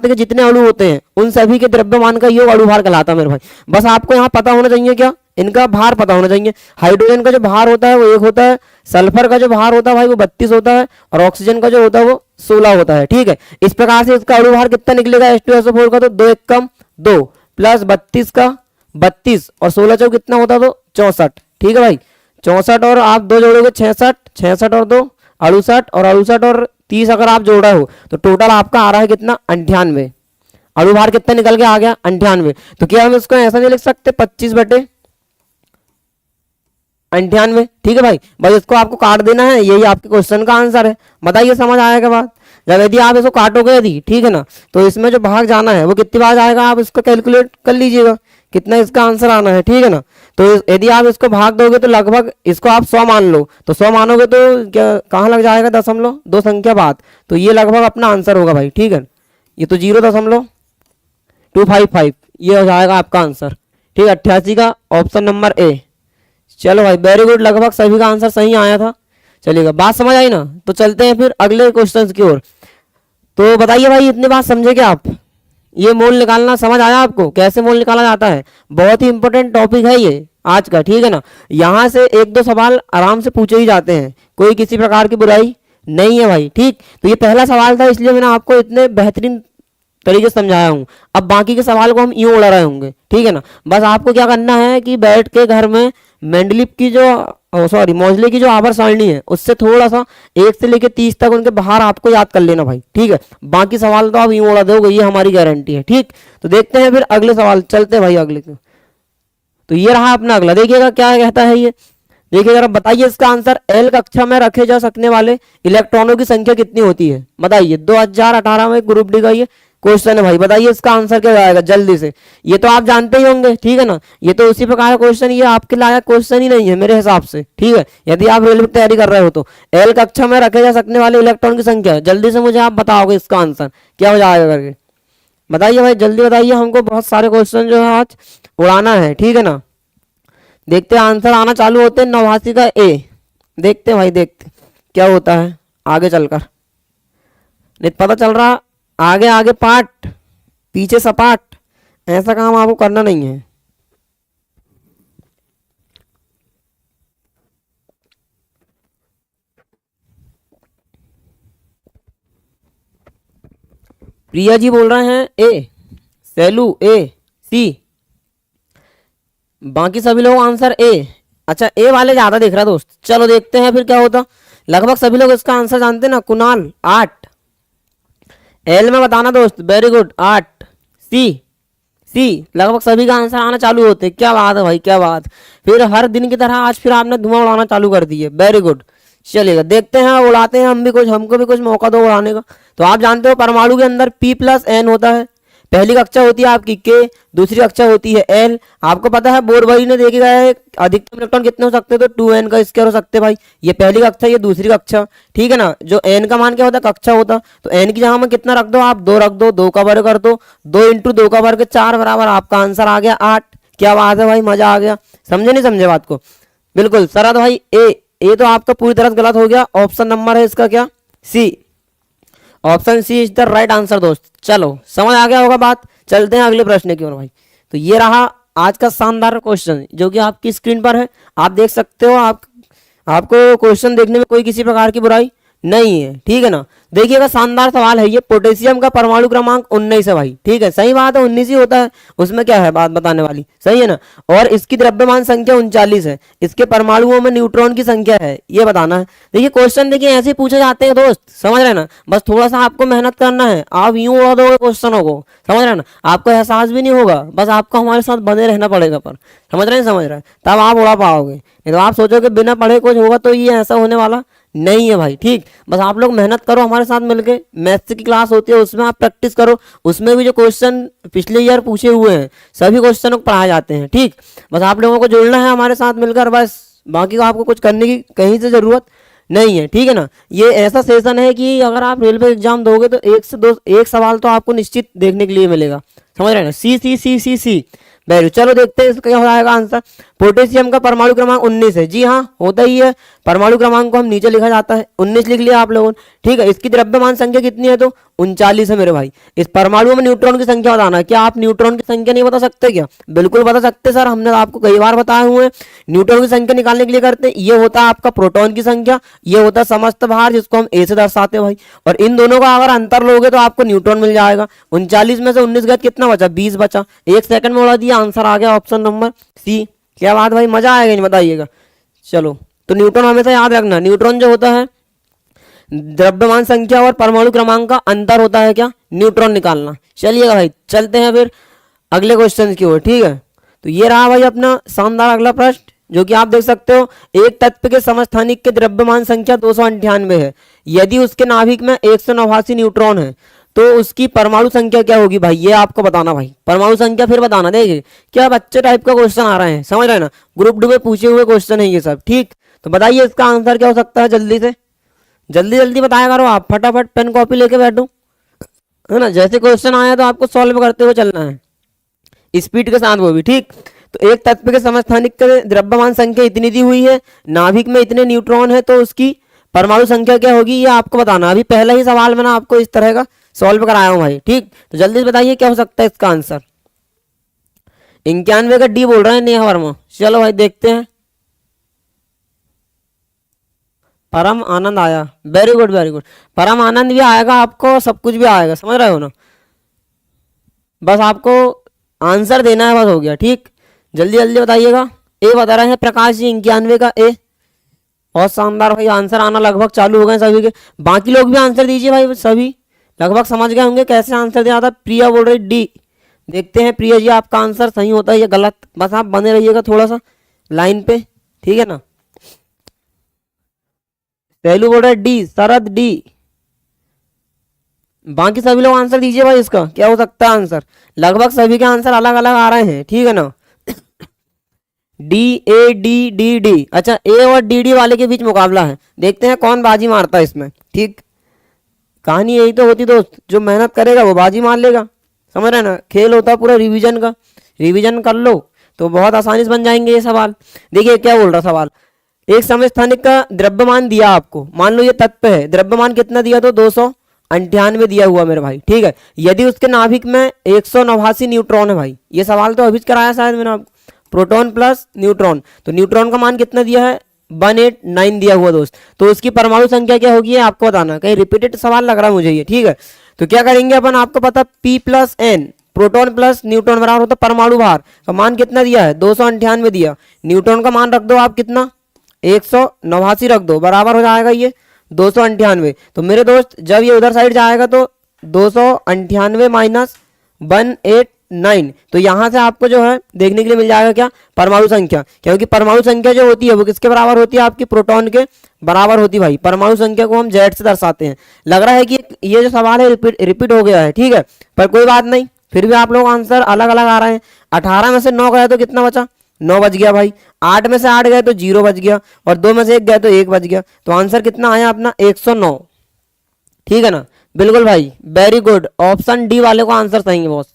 के जितने अणु होते हैं उन सभी के द्रव्यमान का योग अणु भार कहलाता है मेरे भाई। बस आपको यहाँ पता होना चाहिए क्या, इनका भार पता होना चाहिए। हाइड्रोजन का जो भार होता है वो 1 होता है, सल्फर का जो भार होता है भाई वो 32 होता है, और ऑक्सीजन का जो होता है वो 16 होता है। ठीक है, इस प्रकार से इसका अणु भार कितना निकलेगा H2SO4 का, तो 2 1 कम 2 प्लस 32 का 32 और 16 चौक कितना होता है, तो 64। ठीक है भाई, 64 और आप 2 जोड़ोगे 66, 66 और 2 68, और 68 और 30 अगर आप जोड़ा हो तो टोटल आपका आ रहा है कितना 98। अणु भार कितना निकल के आ गया 98। तो क्या हम इसको ऐसा नहीं लिख सकते 25/98? ठीक है भाई, बस इसको आपको काट देना है, यही आपके क्वेश्चन का आंसर है। बताइए समझ आएगा बात? जब यदि आप इसको काटोगे यदि, ठीक है ना, तो इसमें जो भाग जाना है वो कितनी बार जाएगा आप इसको कैलकुलेट कर लीजिएगा कितना इसका आंसर आना है। ठीक है ना, तो यदि आप इसको भाग दोगे तो लगभग इसको आप 100 मान लो, तो 100 मानोगे तो क्या कहाँ लग जाएगा 0.2 संख्या बाद, तो ये लगभग अपना आंसर होगा भाई। ठीक है, ये तो 0.255 ये हो जाएगा आपका आंसर। ठीक है, 88 का ऑप्शन नंबर ए। चलो भाई वेरी गुड, लगभग सभी का आंसर सही आया था। चलिएगा, बात समझ आई ना? तो चलते हैं फिर अगले क्वेश्चन की ओर। तो बताइए भाई, इतनी बात समझे क्या आप? ये मोल निकालना समझ आया आपको, कैसे मोल निकाला जाता है? बहुत ही इंपॉर्टेंट टॉपिक है ये आज का। ठीक है ना, यहाँ से 1-2 सवाल आराम से पूछे ही जाते हैं, कोई किसी प्रकार की बुराई नहीं है भाई। ठीक, तो ये पहला सवाल था, इसलिए मैंने आपको इतने बेहतरीन तरीके से समझाया हूँ। अब बाकी के सवाल को हम यूं उड़ा रहे होंगे। ठीक है ना, बस आपको क्या करना है कि बैठ के घर में मेंडलीव की जो मोजले की जो आवर्त सारणी है उससे थोड़ा सा 1 से लेकर 30 तक उनके बाहर आपको याद कर लेना भाई। ठीक है, बाकी सवाल तो आप यूं उड़ा दोगे, ये हमारी गारंटी है। ठीक, तो देखते हैं फिर अगले सवाल, चलते हैं भाई अगले को। तो ये रहा अपना अगला, देखिएगा क्या कहता है ये। देखिए जरा बताइए इसका आंसर, एल कक्षा में रखे जा सकने वाले इलेक्ट्रॉनों की संख्या कितनी होती है? बताइए, 2018 में ग्रुप डी का ये क्वेश्चन है भाई। बताइए इसका आंसर क्या आएगा जल्दी से। ये तो आप जानते ही होंगे, ठीक है ना, ये तो उसी प्रकार का क्वेश्चन, ये आपके लायक क्वेश्चन ही नहीं है मेरे हिसाब से। ठीक है, यदि आप रेलवे की तैयारी कर रहे हो तो एल कक्षा में रखे जा सकने वाले इलेक्ट्रॉन की संख्या, जल्दी से मुझे आप बताओगे इसका आंसर क्या हो जाएगा करके। बताइए भाई, जल्दी बताइए, हमको बहुत सारे क्वेश्चन जो है आज उड़ाना है। ठीक है ना, देखते हैं आंसर आना चालू होते हैं। 89 का ए, देखते भाई, देखते क्या होता है आगे चलकर। नहीं पता चल रहा, आगे आगे पाठ पीछे सपाट, ऐसा काम आपको करना नहीं है। प्रिया जी बोल रहे हैं ए, सैलू ए, सी, बाकी सभी लोग आंसर ए। अच्छा, ए वाले ज्यादा देख रहा दोस्त। चलो देखते हैं फिर क्या होता। लगभग सभी लोग इसका आंसर जानते हैं ना। कुणाल 8, एल में बताना दोस्त, वेरी गुड 8, सी लगभग सभी का आंसर आना चालू होते। क्या बात है भाई, क्या बात। फिर हर दिन की तरह आज फिर आपने धुआं उड़ाना चालू कर दिए, वेरी गुड। चलिएगा देखते हैं, उड़ाते हैं हम भी कुछ, हमको भी कुछ मौका दो उड़ाने का। तो आप जानते हो परमाणु के अंदर P+N होता है। पहली कक्षा होती है आपकी के, दूसरी कक्षा होती है एल। आपको पता है बोरवई ने देखा गया है अधिकतम इलेक्ट्रॉन कितने हो सकते हैं, तो 2n का स्क्वायर हो सकते हैं भाई। ये पहली कक्षा, ये दूसरी कक्षा। ठीक है ना, जो n का मान क्या होता है, कक्षा होता, तो n की जगह में कितना रख दो आप, 2 रख दो, 2 का वर्ग कर दो, 2 × 2 का वर्ग 4 बराबर आपका आंसर आ गया 8। क्या बात है भाई, मजा आ गया। समझे नहीं समझे बात को? बिल्कुल सरद भाई ए तो आपका पूरी तरह से गलत हो गया। ऑप्शन नंबर है इसका क्या, C. Option C is the right answer दोस्त। चलो समझ आ गया होगा बात, चलते हैं अगले प्रश्न की ओर भाई। तो ये रहा आज का शानदार क्वेश्चन जो कि आपकी स्क्रीन पर है, आप देख सकते हो। आपको क्वेश्चन देखने में कोई किसी प्रकार की बुराई नहीं है। ठीक है ना, देखिएगा शानदार सवाल है ये। पोटेशियम का परमाणु क्रमांक 19 है भाई। ठीक है, सही बात है, 19 ही होता है, उसमें क्या है बात बताने वाली, सही है ना। और इसकी द्रव्यमान संख्या 39 है। इसके परमाणुओं में न्यूट्रॉन की संख्या है, ये बताना है। देखिए क्वेश्चन देखिए ऐसे पूछे जाते हैं दोस्त, समझ रहे ना। बस थोड़ा सा आपको मेहनत करना है, आप यूं उड़ा दोगे क्वेश्चनों को, समझ रहे ना। आपको एहसास भी नहीं होगा, बस आपको हमारे साथ बने रहना पड़ेगा। पर समझ रहे हैं, तब आप उड़ा पाओगे। नहीं तो आप सोचोगे बिना पढ़े कुछ होगा, तो ये ऐसा होने वाला नहीं है भाई। ठीक, बस आप लोग मेहनत करो हमारे साथ मिलके। मैथ्स की क्लास होती है, उसमें आप प्रैक्टिस करो, उसमें भी जो क्वेश्चन पिछले ईयर पूछे हुए हैं सभी क्वेश्चनों को पढ़ाए जाते हैं। ठीक, बस आप लोगों को जुड़ना है हमारे साथ मिलकर, बस बाकी को आपको कुछ करने की कहीं से जरूरत नहीं है। ठीक है ना, ये ऐसा सेशन है कि अगर आप रेलवे एग्जाम दोगे तो 1 से 2 एक सवाल तो आपको निश्चित देखने के लिए मिलेगा, समझ रहे हैं ना। सी वेरी, चलो देखते हैं इसका क्या हो जाएगा आंसर। पोटेशियम का परमाणु क्रमांक 19 है। जी हाँ, होता ही है, परमाणु क्रमांक को हम नीचे लिखा जाता है, 19 लिख लिया आप लोगों ने। ठीक है, इसकी द्रव्यमान संख्या कितनी है, तो 39 है मेरे भाई। इस परमाणु में न्यूट्रॉन की संख्या बताना है। क्या आप न्यूट्रॉन की संख्या नहीं बता सकते क्या? बिल्कुल बता सकते सर, हमने आपको कई बार बताए हुए हैं। न्यूट्रॉन की संख्या निकालने के लिए करते हैं, ये होता है आपका प्रोटॉन की संख्या, ये होता है समस्त भार जिसको हम ए से दर्शाते हैं भाई। और इन दोनों का अगर अंतर लोगे तो आपको न्यूट्रॉन मिल जाएगा। 39 में से 19 गए, कितना बचा, 20 बचा। 1 सेकंड में उड़ा दिया, आंसर आ गया ऑप्शन नंबर सी। क्या बात भाई, मजा आएगा नहीं, बताइएगा। चलो, तो न्यूट्रॉन हमेशा याद रखना, न्यूट्रॉन जो होता है द्रव्यमान संख्या और परमाणु क्रमांक का अंतर होता है क्या, न्यूट्रॉन निकालना। चलिएगा भाई चलते हैं फिर अगले क्वेश्चन की ओर। ठीक है, तो ये रहा भाई अपना शानदार अगला प्रश्न, जो कि आप देख सकते हो, एक तत्व के समस्थानिक के द्रव्यमान संख्या 298 है, यदि उसके नाभिक में 189 न्यूट्रॉन है तो उसकी परमाणु संख्या क्या होगी भाई, ये आपको बताना भाई, परमाणु संख्या फिर बताना। देखिए क्या बच्चे टाइप का क्वेश्चन आ रहे हैं, समझ रहे हैं ना, ग्रुप डी में पूछे हुए क्वेश्चन है ये सब। ठीक, तो बताइए इसका आंसर क्या हो सकता है, जल्दी से जल्दी जल्दी बताया करो आप, फटाफट पेन कॉपी लेके बैठो, है ना, जैसे क्वेश्चन आया तो आपको सॉल्व करते हुए चलना है, स्पीड के साथ वो भी। ठीक, तो एक तत्व के समस्थानिक के द्रव्यमान संख्या इतनी दी हुई है, नाभिक में इतने न्यूट्रॉन है, तो उसकी परमाणु संख्या क्या होगी ये आपको बताना। अभी पहला ही सवाल मैंने आपको इस तरह का सॉल्व कराया हूं भाई। ठीक, तो जल्दी से बताइए क्या हो सकता है इसका आंसर। 91 का डी बोल रहे हैं नेहा वर्मा। चलो भाई देखते हैं। परम आनंद आया, वेरी गुड वेरी गुड, परम आनंद भी आएगा आपको, सब कुछ भी आएगा, समझ रहे हो ना, बस आपको आंसर देना है, बस हो गया। ठीक, जल्दी जल्दी बताइएगा। ए बता रहे हैं प्रकाश जी 91 का ए, बहुत शानदार भाई, आंसर आना लगभग चालू हो गए सभी के। बाकी लोग भी आंसर दीजिए भाई, सभी लगभग समझ गए होंगे कैसे आंसर देना था। प्रिया बोल रही डी, देखते हैं प्रिया जी आपका आंसर सही होता है या गलत, बस आप बने रहिएगा थोड़ा सा लाइन पे, ठीक है ना। पहलू बोल रहा है डी, शरद डी, बाकी सभी लोग आंसर दीजिए भाई, इसका क्या हो सकता है आंसर। लगभग सभी के आंसर अलग अलग आ रहे हैं, ठीक है ना। D A D D D, अच्छा ए और डी डी वाले के बीच मुकाबला है, देखते हैं कौन बाजी मारता है इसमें। ठीक, कहानी यही तो होती दोस्त, जो मेहनत करेगा वो बाजी मार लेगा, समझ रहे ना, खेल होता है पूरा रिवीजन का, रिवीजन कर लो तो बहुत आसानी से बन जाएंगे ये सवाल। देखिए क्या बोल रहा सवाल, एक समस्थानिक का द्रव्यमान दिया आपको, मान लो ये तत्व है, द्रव्यमान कितना दिया तो 298 दिया हुआ मेरे भाई। ठीक है, यदि उसके नाभिक में 189 न्यूट्रॉन है भाई, ये सवाल तो अभी कराया शायद मैंने आपको, प्रोटॉन प्लस न्यूट्रॉन, तो न्यूट्रॉन का मान कितना दिया है 189 दिया हुआ दोस्त, तो उसकी परमाणु संख्या क्या होगी आपको बताना। कहीं रिपीटेड सवाल लग रहा है मुझे ये, ठीक है। तो क्या करेंगे अपन, आपको पता P plus N, proton plus neutron बराबर होता है परमाणु भार का मान कितना दिया है 298 दिया, न्यूट्रॉन का मान रख दो आप कितना 189 रख दो, बराबर हो जाएगा ये 298। तो मेरे दोस्त जब ये उधर साइड जाएगा तो 298 माइनस 189, तो यहां से आपको जो है देखने के लिए मिल जाएगा क्या, परमाणु संख्या, क्योंकि परमाणु संख्या जो होती है वो किसके बराबर होती है आपकी, प्रोटॉन के बराबर होती है भाई। परमाणु संख्या को हम जेड से दर्शाते हैं। लग रहा है कि ये जो सवाल है रिपीट हो गया है, ठीक है, पर कोई बात नहीं, फिर भी आप लोग आंसर अलग अलग आ रहे हैं। 18 में से 9 गया तो कितना बचा, 9 बच गया भाई, 8 में से 8 गए तो 0 बच गया, और 2 में से 1 गए तो 1 बच गया, तो आंसर कितना आया अपना 109, ठीक है ना। बिल्कुल भाई वेरी गुड, ऑप्शन डी वाले को आंसर सही है बॉस।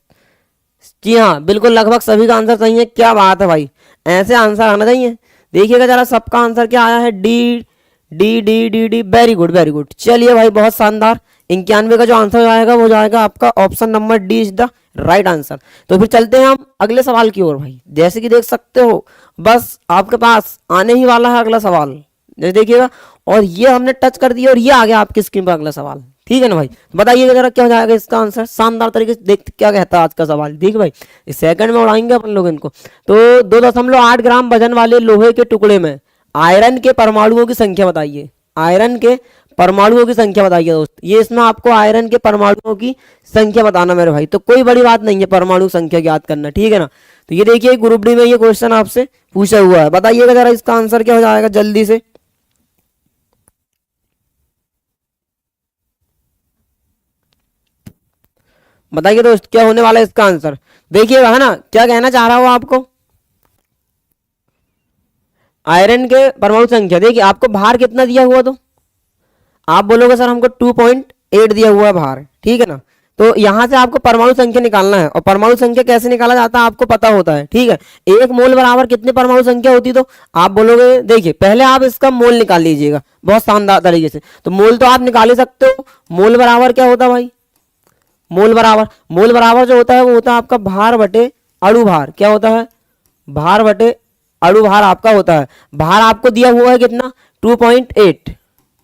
जी हाँ बिल्कुल, लगभग सभी का आंसर सही है, क्या बात है भाई, ऐसे आंसर आना चाहिए। देखिएगा जरा सबका आंसर क्या आया है, D D D D D, very good very good. चलिए भाई बहुत शानदार, 91 का जो आंसर आएगा वो जाएगा आपका option number D is the right answer. तो फिर चलते हैं हम अगले सवाल की ओर भाई। जैसे कि देख सकते हो बस आपके पास आने ही वाला है अगला सवाल, जैसे देखिएगा, और ये हमने टच कर दिया और ये आ गया आपकी स्क्रीन पर अगला सवाल, ठीक है ना भाई। बताइएगा जरा क्या हो जाएगा इसका आंसर, शानदार तरीके से देखते क्या कहता है आज का सवाल, ठीक है भाई, इस सेकंड में उड़ाएंगे अपन लोग इनको। तो 2.8 ग्राम वजन वाले लोहे के टुकड़े में आयरन के परमाणुओं की संख्या बताइए, आयरन के परमाणुओं की संख्या बताइए दोस्त। ये इसमें आपको आयरन के परमाणुओं की संख्या बताना मेरे भाई, तो कोई बड़ी बात नहीं है परमाणु संख्या ज्ञात करना, ठीक है ना। तो ये देखिए ग्रुप डी में ये क्वेश्चन आपसे पूछा हुआ है, बताइएगा जरा इसका आंसर क्या हो जाएगा जल्दी से। बताइए दोस्त क्या होने वाला है इसका आंसर, देखिएगा है ना, क्या कहना चाह रहा हूं आपको। आयरन के परमाणु संख्या, देखिए आपको भार कितना दिया हुआ, तो आप बोलोगे सर हमको 2.8 दिया हुआ है भार, ठीक है ना। तो यहां से आपको परमाणु संख्या निकालना है, और परमाणु संख्या कैसे निकाला जाता है आपको पता होता है, ठीक है। एक मोल बराबर कितनी परमाणु संख्या होती, तो आप बोलोगे, देखिए पहले आप इसका मोल निकाल लीजिएगा बहुत शानदार तरीके से। तो मोल तो आप निकाल ही सकते हो, मोल बराबर क्या होता है भाई, मोल बराबर जो होता है वो होता है आपका भार बटे अणु भार, क्या होता है, भार बटे अणु भार आपका होता है। भार आपको दिया हुआ है कितना 2.8,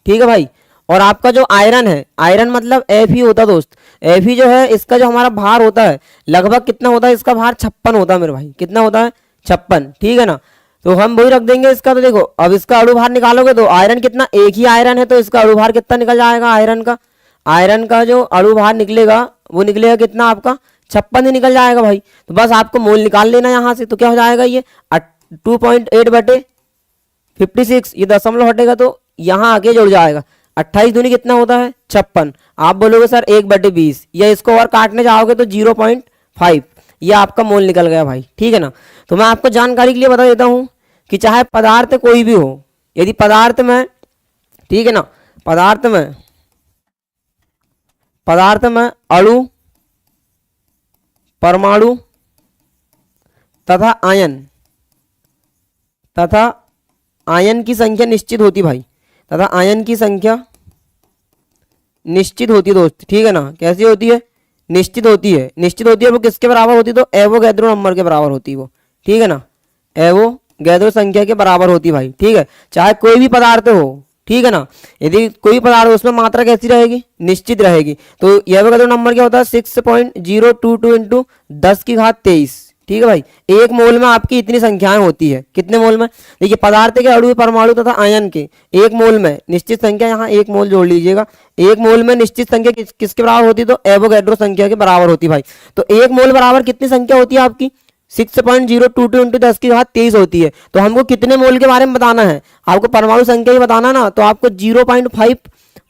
ठीक है भाई। और आपका जो आयरन है, आयरन मतलब Fe होता है दोस्त, Fe जो है इसका जो हमारा भार होता है लगभग कितना होता है, इसका भार 56 होता है मेरे भाई, कितना होता है 56, ठीक है ना। तो हम वही रख देंगे इसका। तो देखो अब इसका अणुभार निकालोगे तो आयरन कितना, एक ही आयरन है तो इसका अणुभार कितना निकल जाएगा आयरन का जो अणुभार निकलेगा वो निकलेगा कितना आपका 56 ही निकल जाएगा भाई। तो बस आपको मोल निकाल लेना यहाँ से। तो क्या हो जाएगा ये 2.8 बटे 56, ये दशमलव हटेगा तो यहाँ आके जुड़ जाएगा। 28 दूनी कितना होता है 56। आप बोलोगे सर 1/20, या इसको और काटने जाओगे तो 0.5, ये आपका मोल निकल गया भाई। ठीक है ना। तो मैं आपको जानकारी के लिए बता देता हूँ कि चाहे पदार्थ कोई भी हो, यदि पदार्थ में, ठीक है ना, पदार्थ में अणु, परमाणु तथा आयन की संख्या निश्चित होती भाई, तथा आयन की संख्या निश्चित होती है दोस्त। ठीक है ना। कैसी होती है, निश्चित होती है। निश्चित होती है वो किसके बराबर होती है, तो एवोगैड्रो नंबर के बराबर होती है वो। ठीक है ना, एवोगैड्रो संख्या के बराबर होती है भाई। ठीक है, चाहे कोई भी पदार्थ हो। ठीक है ना, यदि कोई पदार्थ उसमें मात्रा कैसी रहेगी, निश्चित रहेगी। तो एवोगैड्रो नंबर क्या होता है 6.022 इंटू 10⁻23। ठीक है भाई, एक मोल में आपकी इतनी संख्याएं होती है। कितने मोल में, देखिए पदार्थ के अणु, परमाणु तथा आयन के एक मोल में निश्चित संख्या, यहाँ एक मोल जोड़ लीजिएगा। एक मोल में निश्चित संख्या किसके बराबर होती है, तो एवोगैड्रो संख्या के बराबर होती है भाई। तो एक मोल बराबर कितनी संख्या होती है आपकी 6.022 इंटू 10⁻23 होती है। तो हमको कितने मोल के बारे में बताना है, आपको परमाणु संख्या ही बताना ना, तो आपको 0.5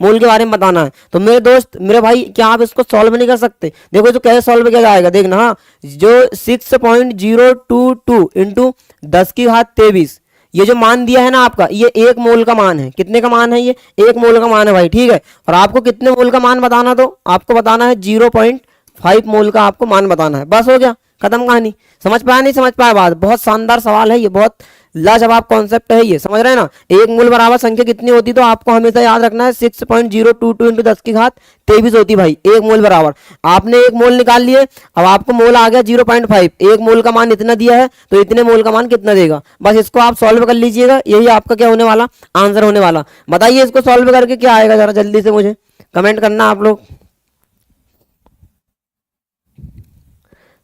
मोल के बारे में बताना है। तो मेरे दोस्त, मेरे भाई, क्या आप इसको सॉल्व नहीं कर सकते? देखो जो कैसे सॉल्व किया जाएगा, देखना। हाँ, जो 6.022 इंटू 10⁻23 ये जो मान दिया है ना आपका, ये एक मोल का मान है। कितने का मान है, ये एक मोल का मान है भाई। ठीक है, और आपको कितने मोल का मान बताना, तो आपको बताना है 0.5 मोल का आपको मान बताना है। बस हो गया, खत्म कहानी। समझ पाया, नहीं समझ पाया बात? बहुत शानदार सवाल है ये, बहुत लाजवाब कॉन्सेप्ट है ये, समझ रहे हैं ना। एक मोल बराबर संख्या कितनी होती, तो आपको हमेशा याद रखना है 6.022 इंटू 10⁻23 होती भाई, एक मोल बराबर। आपने एक मोल निकाल लिए, अब आपको मोल आ गया 0.5। एक मोल का मान इतना दिया है तो इतने मोल का मान कितना देगा, बस इसको आप सॉल्व कर लीजिएगा। यही आपका क्या होने वाला, आंसर होने वाला। बताइए इसको सॉल्व करके क्या आएगा, जरा जल्दी से मुझे कमेंट करना आप लोग,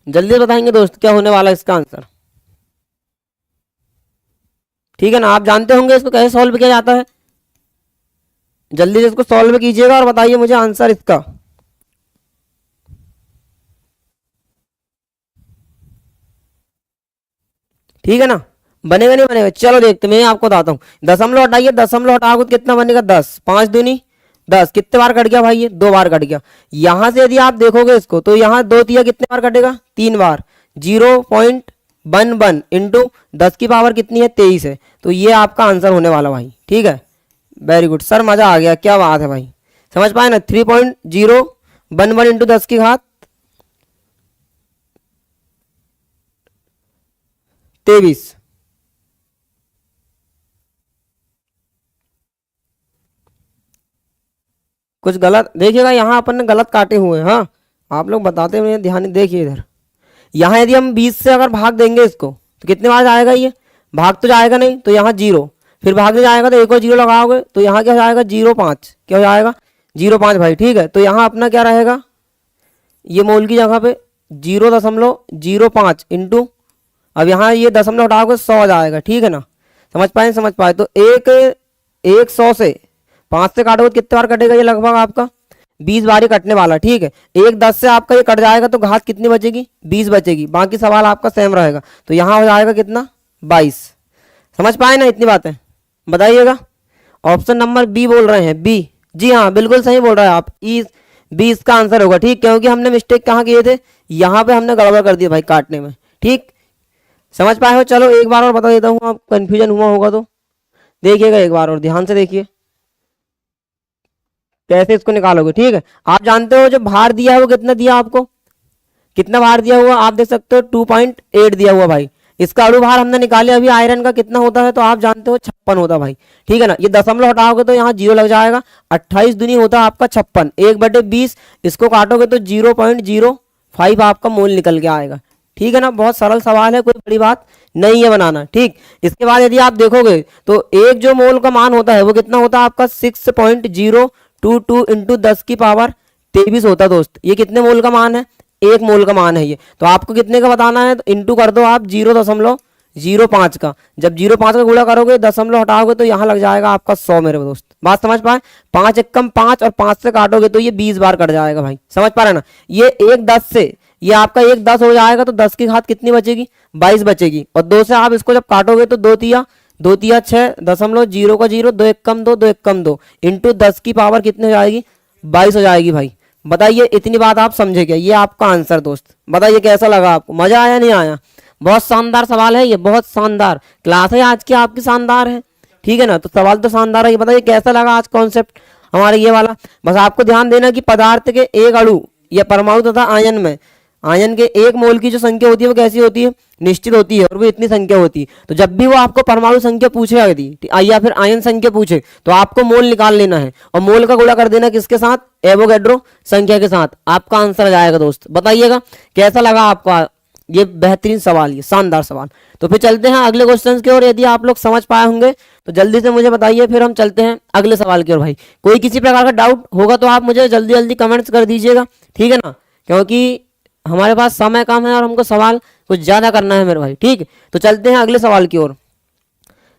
जल्दी बताएंगे दोस्त क्या होने वाला इसका आंसर। ठीक है ना, आप जानते होंगे इसको कैसे सॉल्व किया जाता है। जल्दी से इसको सॉल्व कीजिएगा और बताइए मुझे आंसर इसका। ठीक है ना, बनेगा नहीं बनेगा, चलो देखते, मैं आपको बताता हूँ। दशमलव हटाइए, दशमलव हटाओगे तो कितना बनेगा 10, 5 दूनी 10। कितने बार कट गया भाई, ये 2 बार कट गया। यहां से यदि आप देखोगे इसको, तो यहाँ 2 तिया कितने बार कटेगा, 3 बार। 0.11 इंटू 10⁻ कितनी है 23 है। तो ये आपका आंसर होने वाला भाई। ठीक है, वेरी गुड सर, मजा आ गया, क्या बात है भाई, समझ पाए ना। 3.011 इंटू 10⁻23। कुछ गलत देखिएगा, यहाँ अपन ने गलत काटे हुए हैं। हाँ, आप लोग बताते हुए ध्यान देखिए इधर। यहाँ यदि हम 20 से अगर भाग देंगे इसको तो कितने बार जाएगा, ये भाग तो जाएगा नहीं, तो यहाँ 0, फिर भागने जाएगा तो एक और 0 लगाओगे तो यहाँ क्या हो जाएगा 0.5, क्या हो जाएगा 0.5 भाई। ठीक है, तो यहाँ अपना क्या रहेगा, ये मोल की जगह पे 0.05 इंटू, अब यहाँ ये दशमलव हटाओगे 100 आ जाएगा। ठीक है ना, समझ पाए समझ पाए। तो एक 100 से 5 से काटोगे कितने बार कटेगा, ये लगभग आपका 20 बार ही कटने वाला। ठीक है, एक 10 से आपका ये कट जाएगा तो घात कितनी बचेगी, 20 बचेगी। बाकी सवाल आपका सेम रहेगा, तो यहाँ हो जाएगा कितना 22। समझ पाए ना इतनी बातें, बताइएगा। ऑप्शन नंबर बी बोल रहे हैं, बी, जी हाँ बिल्कुल सही बोल रहे हैं आप, बी इसका आंसर होगा। ठीक, क्योंकि हमने मिस्टेक कहाँ किए थे, यहाँ पे हमने गड़बड़ कर दिया भाई काटने में। ठीक, समझ पाए हो। चलो एक बार और बता देता हूँ, आप कंफ्यूजन हुआ होगा तो देखिएगा एक बार और ध्यान से देखिए कैसे इसको निकालोगे। ठीक है, आप जानते हो जो भार दिया है वो कितना दिया आपको, कितना भार दिया हुआ आप देख सकते हो 2.8 दिया हुआ भाई। इसका अणु भार हमने निकाले अभी, आयरन का कितना होता है तो आप जानते हो 56 होता भाई। ठीक है ना, ये दशमलव हटाओगे तो यहाँ 0 लग जाएगा। 28 दूनी होता है आपका 56, 1/20, इसको काटोगे तो 0.05 आपका मोल निकल के आएगा। ठीक है ना, बहुत सरल सवाल है, कोई बड़ी बात नहीं है बनाना। ठीक, इसके बाद यदि आप देखोगे तो एक जो मोल का मान होता है वो कितना होता है आपका 6.022 इंटू 10⁻23 होता दोस्त। ये कितने मोल का मान है, एक मोल का मान है ये। तो आपको कितने का बताना है, तो इंटू कर दो आप 0.5 का, जब 0.5 का गुणा करोगे दशमलव हटाओगे तो यहाँ लग जाएगा आपका 100 मेरे दोस्त। बात समझ पाए? 5 एकम 5 और 5 से काटोगे तो ये 20 बार कट जाएगा भाई। समझ पा रहे ना? ये 1 10 से ये आपका 1 10 हो जाएगा तो 10 की घात कितनी बचेगी? 22 बचेगी। और 2 से आप इसको जब काटोगे तो 2 तिया 6 दशमलव 0 का 0 2 एकम 2 2 एकम 2 इंटू 10 की पावर कितनी हो जाएगी? 22 हो जाएगी भाई। बताइए इतनी बात आप समझे क्या? ये आपका आंसर दोस्त। बताइए कैसा लगा आपको? मजा आया नहीं आया? बहुत शानदार सवाल है ये, बहुत शानदार क्लास है आज की आपकी, शानदार है। ठीक है ना? तो सवाल तो शानदार है। ये बताइए कैसा लगा आज कॉन्सेप्ट हमारे ये वाला? बस आपको ध्यान देना कि पदार्थ के एक अणु या परमाणु तथा आयन में आयन के 1 मोल की जो संख्या होती है वो कैसी होती है? निश्चित होती है, और वो इतनी संख्या होती है। तो जब भी वो आपको परमाणु संख्या पूछे यदि या फिर आयन संख्या पूछे तो आपको मोल निकाल लेना है और मोल का गुणा कर देना किसके साथ? एवोगैड्रो संख्या के साथ। आपका आंसर आ जाएगा दोस्त। बताइएगा कैसा लगा आपका ये बेहतरीन सवाल, ये शानदार सवाल। तो फिर चलते हैं अगले क्वेश्चन की ओर। यदि आप लोग समझ पाए होंगे तो जल्दी से मुझे बताइए, फिर हम चलते हैं अगले सवाल की ओर। भाई कोई किसी प्रकार का डाउट होगा तो आप मुझे जल्दी जल्दी कमेंट्स कर दीजिएगा, ठीक है ना? क्योंकि हमारे पास समय कम है और हमको सवाल कुछ ज्यादा करना है मेरे भाई। ठीक, तो चलते हैं अगले सवाल की ओर।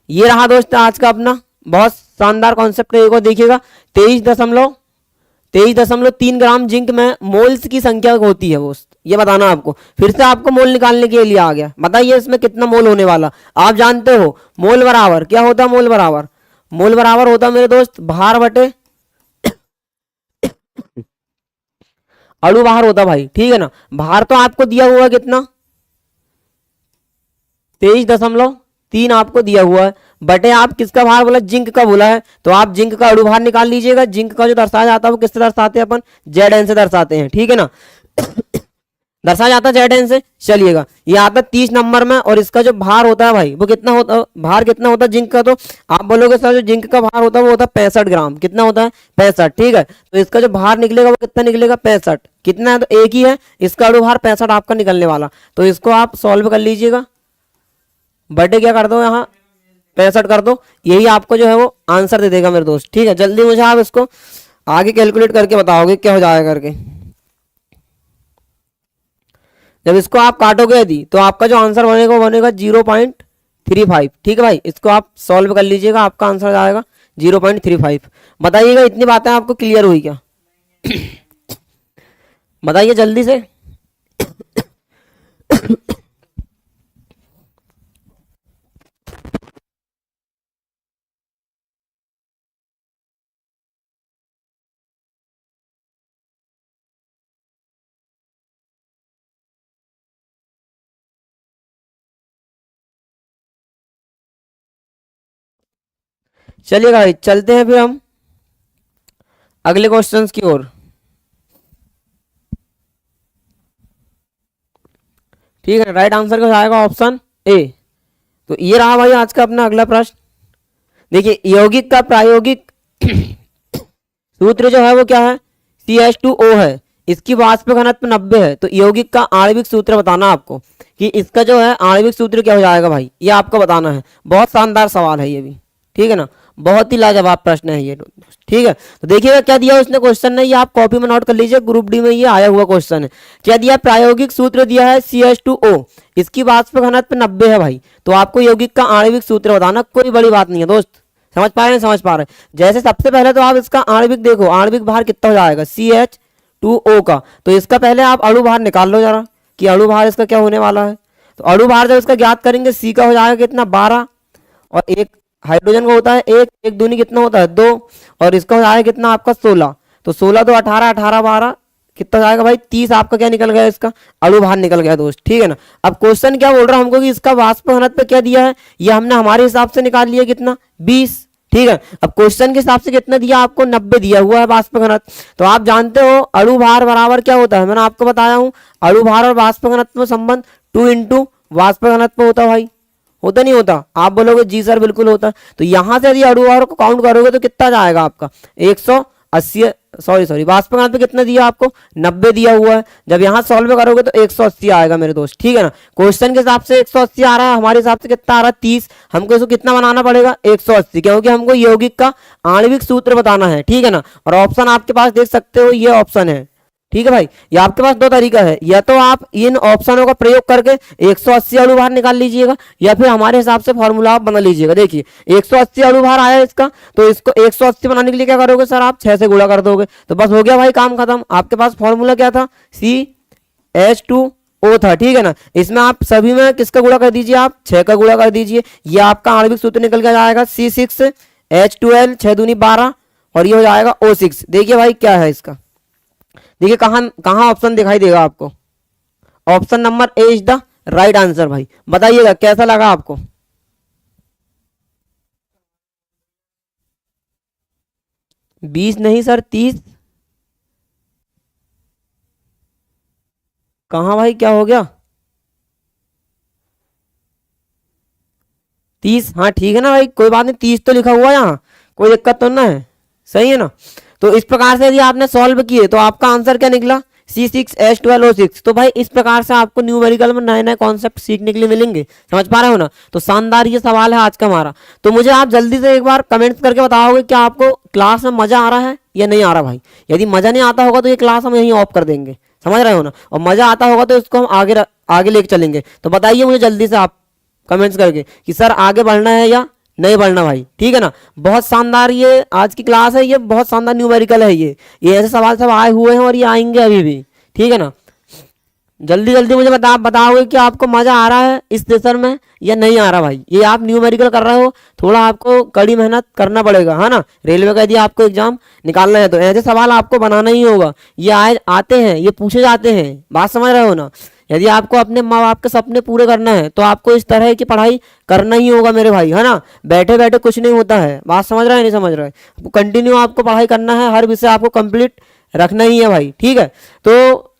ये रहा दोस्त आज का अपना बहुत शानदार कॉन्सेप्ट। एक और देखिएगा, 23.3 ग्राम जिंक में मोल्स की संख्या होती है दोस्त। ये बताना आपको, फिर से आपको मोल निकालने के लिए आ गया। बताइए इसमें कितना मोल होने वाला? आप जानते हो मोल बराबर क्या होता है? मोल बराबर होता है मेरे दोस्त भार बटे अणु भार होता भाई। ठीक है ना? भार तो आपको दिया हुआ कितना? 23.3 आपको दिया हुआ है, बटे आप किसका भार बोला? जिंक का बोला है, तो आप जिंक का अणु भार निकाल लीजिएगा। जिंक का जो दर्शाया जाता है वो किससे दर्शाते हैं अपन? Zn से दर्शाते हैं। ठीक है ना? दर्शाया जाता है Zn से। चलिएगा, ये आता है 30 नंबर में, और इसका जो भार होता है भाई वो कितना होता है? भार कितना होता है जिंक का? तो आप बोलोगे सर जो जिंक का भार होता है वो होता है 65 ग्राम। कितना होता है? 65। ठीक है, तो इसका जो भार निकलेगा वो कितना निकलेगा? 65। कितना है? तो एक ही है, इसका अणु भार 65 आपका निकलने वाला। तो इसको आप सॉल्व कर लीजिएगा, बटे क्या कर दो यहाँ 65 कर दो, यही आपको जो है वो आंसर दे देगा मेरे दोस्त। ठीक है, जल्दी मुझे आप इसको आगे कैलकुलेट करके बताओगे क्या हो जाएगा करके। जब इसको आप काटोगे यदि तो आपका जो आंसर बनेगा वो बनेगा 0.35। ठीक है भाई, इसको आप सॉल्व कर लीजिएगा, आपका आंसर आएगा 0.35। बताइएगा इतनी बातें आपको क्लियर हुई क्या? बताइए जल्दी से। चलिए भाई चलते हैं फिर हम अगले क्वेश्चंस की ओर। ठीक है, राइट आंसर का आएगा ऑप्शन ए। तो ये रहा भाई आज का अपना अगला प्रश्न। देखिए यौगिक का प्रायोगिक सूत्र जो है वो क्या है? CH2O है। इसकी वाष्प घनत्व 90 है। तो यौगिक का आणविक सूत्र बताना आपको कि इसका जो है आणविक सूत्र क्या हो जाएगा भाई, ये आपको बताना है। बहुत शानदार सवाल है ये भी, ठीक है ना? बहुत ही लाजवाब प्रश्न है ये। ठीक है, तो देखिएगा क्या दिया उसने क्वेश्चन ने, ये आप कॉपी में नोट कर लीजिए, ग्रुप डी में ये आया हुआ क्वेश्चन है। क्या दिया? प्रायोगिक सूत्र दिया है CH2O, इसकी वाष्प घनत्व 90 है भाई। तो आपको यौगिक का आणविक सूत्र बताना, कोई बड़ी बात नहीं है दोस्त। समझ पा रहे हैं? समझ पा रहे हैं? जैसे सबसे पहले तो आप इसका आणविक देखो, आणविक भार कितना हो जाएगा CH2O का। तो इसका पहले आप अणु भार निकाल लो जरा कि अणु भार इसका क्या होने वाला है। तो अणु भार जब इसका ज्ञात करेंगे, C का हो जाएगा कितना? 12, और एक हाइड्रोजन का होता है एक दूनी कितना होता है? 2, और इसका हो जाएगा कितना आपका? 16। तो 16 तो 18, 18 12 कितना जाएगा भाई? 30 आपका क्या निकल गया? इसका अणु भार निकल गया दोस्त। ठीक है ना? अब क्वेश्चन क्या बोल रहा है हमको कि इसका वाष्प घनत्व क्या दिया है, ये हमने हमारे हिसाब से निकाल लिया कितना? 20। ठीक है, अब क्वेश्चन के हिसाब से कितना दिया आपको? 90 दिया हुआ है वाष्प घनत्व। तो आप जानते हो अणु भार बराबर क्या होता है, मैंने आपको बताया हूं, अणु भार और वाष्प घनत्व संबंध 2 इंटू वाष्प घनत्व होता है भाई। होता नहीं होता? आप बोलोगे जी सर बिल्कुल होता है। तो यहां से यदि अणु भार को काउंट करोगे तो कितना जाएगा आपका? 180, सॉरी वाष्प घनत्व कितना दिया आपको? 90 दिया हुआ है। जब यहाँ सॉल्व करोगे तो 180 आएगा मेरे दोस्त। ठीक है ना? क्वेश्चन के हिसाब से 180 आ रहा है, हमारे हिसाब से कितना आ रहा है? 30। हमको इसको कितना बनाना पड़ेगा? 180, क्योंकि हमको यौगिक का आणविक सूत्र बताना है। ठीक है ना? और ऑप्शन आपके पास देख सकते हो, ये ऑप्शन है। ठीक है भाई, ये आपके पास दो तरीका है, या तो आप इन ऑप्शनों का प्रयोग करके 180 अणु भार निकाल लीजिएगा, या फिर हमारे हिसाब से फॉर्मूला आप बना लीजिएगा। देखिए 180 अणु भार आया इसका, तो इसको 180 बनाने के लिए क्या करोगे सर, आप 6 से गुणा कर दोगे, तो बस हो गया भाई, काम खत्म। आपके पास फॉर्मूला क्या था, CH2O था, ठीक है ना। इसमें आप सभी में किसका गुणा कर दीजिए, आप 6 का गुणा कर दीजिए, ये आपका आणविक सूत्र निकल के जाएगा C6H12, 6 दूनी 12, और ये हो जाएगा O6। देखिए भाई क्या है इसका, देखिए कहां कहां ऑप्शन दिखाई देगा आपको, option number A is the right answer. भाई बताइएगा कैसा लगा आपको। बीस नहीं सर, 30। कहां भाई, क्या हो गया, 30, हाँ ठीक है ना भाई, कोई बात नहीं, 30 तो लिखा हुआ है यहाँ, कोई दिक्कत तो ना है, सही है ना। तो इस प्रकार से यदि आपने सॉल्व किए तो आपका आंसर क्या निकला, C6H12O6। तो भाई इस प्रकार से आपको न्यूमेरिकल में नए नए कॉन्सेप्ट सीखने के लिए मिलेंगे, समझ पा रहे हो ना। तो शानदार ये सवाल है आज का हमारा। तो मुझे आप जल्दी से एक बार कमेंट्स करके बताओगे क्या आपको क्लास में मजा आ रहा है या नहीं आ रहा। भाई यदि मजा नहीं आता होगा तो ये क्लास हम यहीं ऑफ कर देंगे, समझ रहे हो ना, और मजा आता होगा तो इसको हम आगे लेके चलेंगे। तो बताइए मुझे जल्दी से आप कमेंट्स करके कि सर आगे बढ़ना है या नहीं बढ़ना भाई, ठीक है ना। बहुत शानदार ये आज की क्लास है, ये बहुत शानदार न्यूमेरिकल है, ये ऐसे सवाल सब आए हुए हैं और ये आएंगे अभी भी, ठीक है ना। जल्दी जल्दी मुझे बताओगे कि आपको मजा आ रहा है इस सेशन में या नहीं आ रहा। भाई ये आप न्यूमेरिकल कर रहे हो, थोड़ा आपको कड़ी मेहनत करना पड़ेगा, है ना। रेलवे का यदि आपको एग्जाम निकालना है तो ऐसे सवाल आपको बनाना ही होगा, ये आते हैं, ये पूछे जाते हैं, बात समझ रहे हो ना। यदि आपको अपने माँ बाप के सपने पूरे करना है तो आपको इस तरह की पढ़ाई करना ही होगा मेरे भाई, है ना। बैठे बैठे कुछ नहीं होता है, बात समझ रहे हैं नहीं समझ रहे हैं, कंटिन्यू आपको पढ़ाई करना है, हर विषय आपको कंप्लीट रखना ही है भाई, ठीक है। तो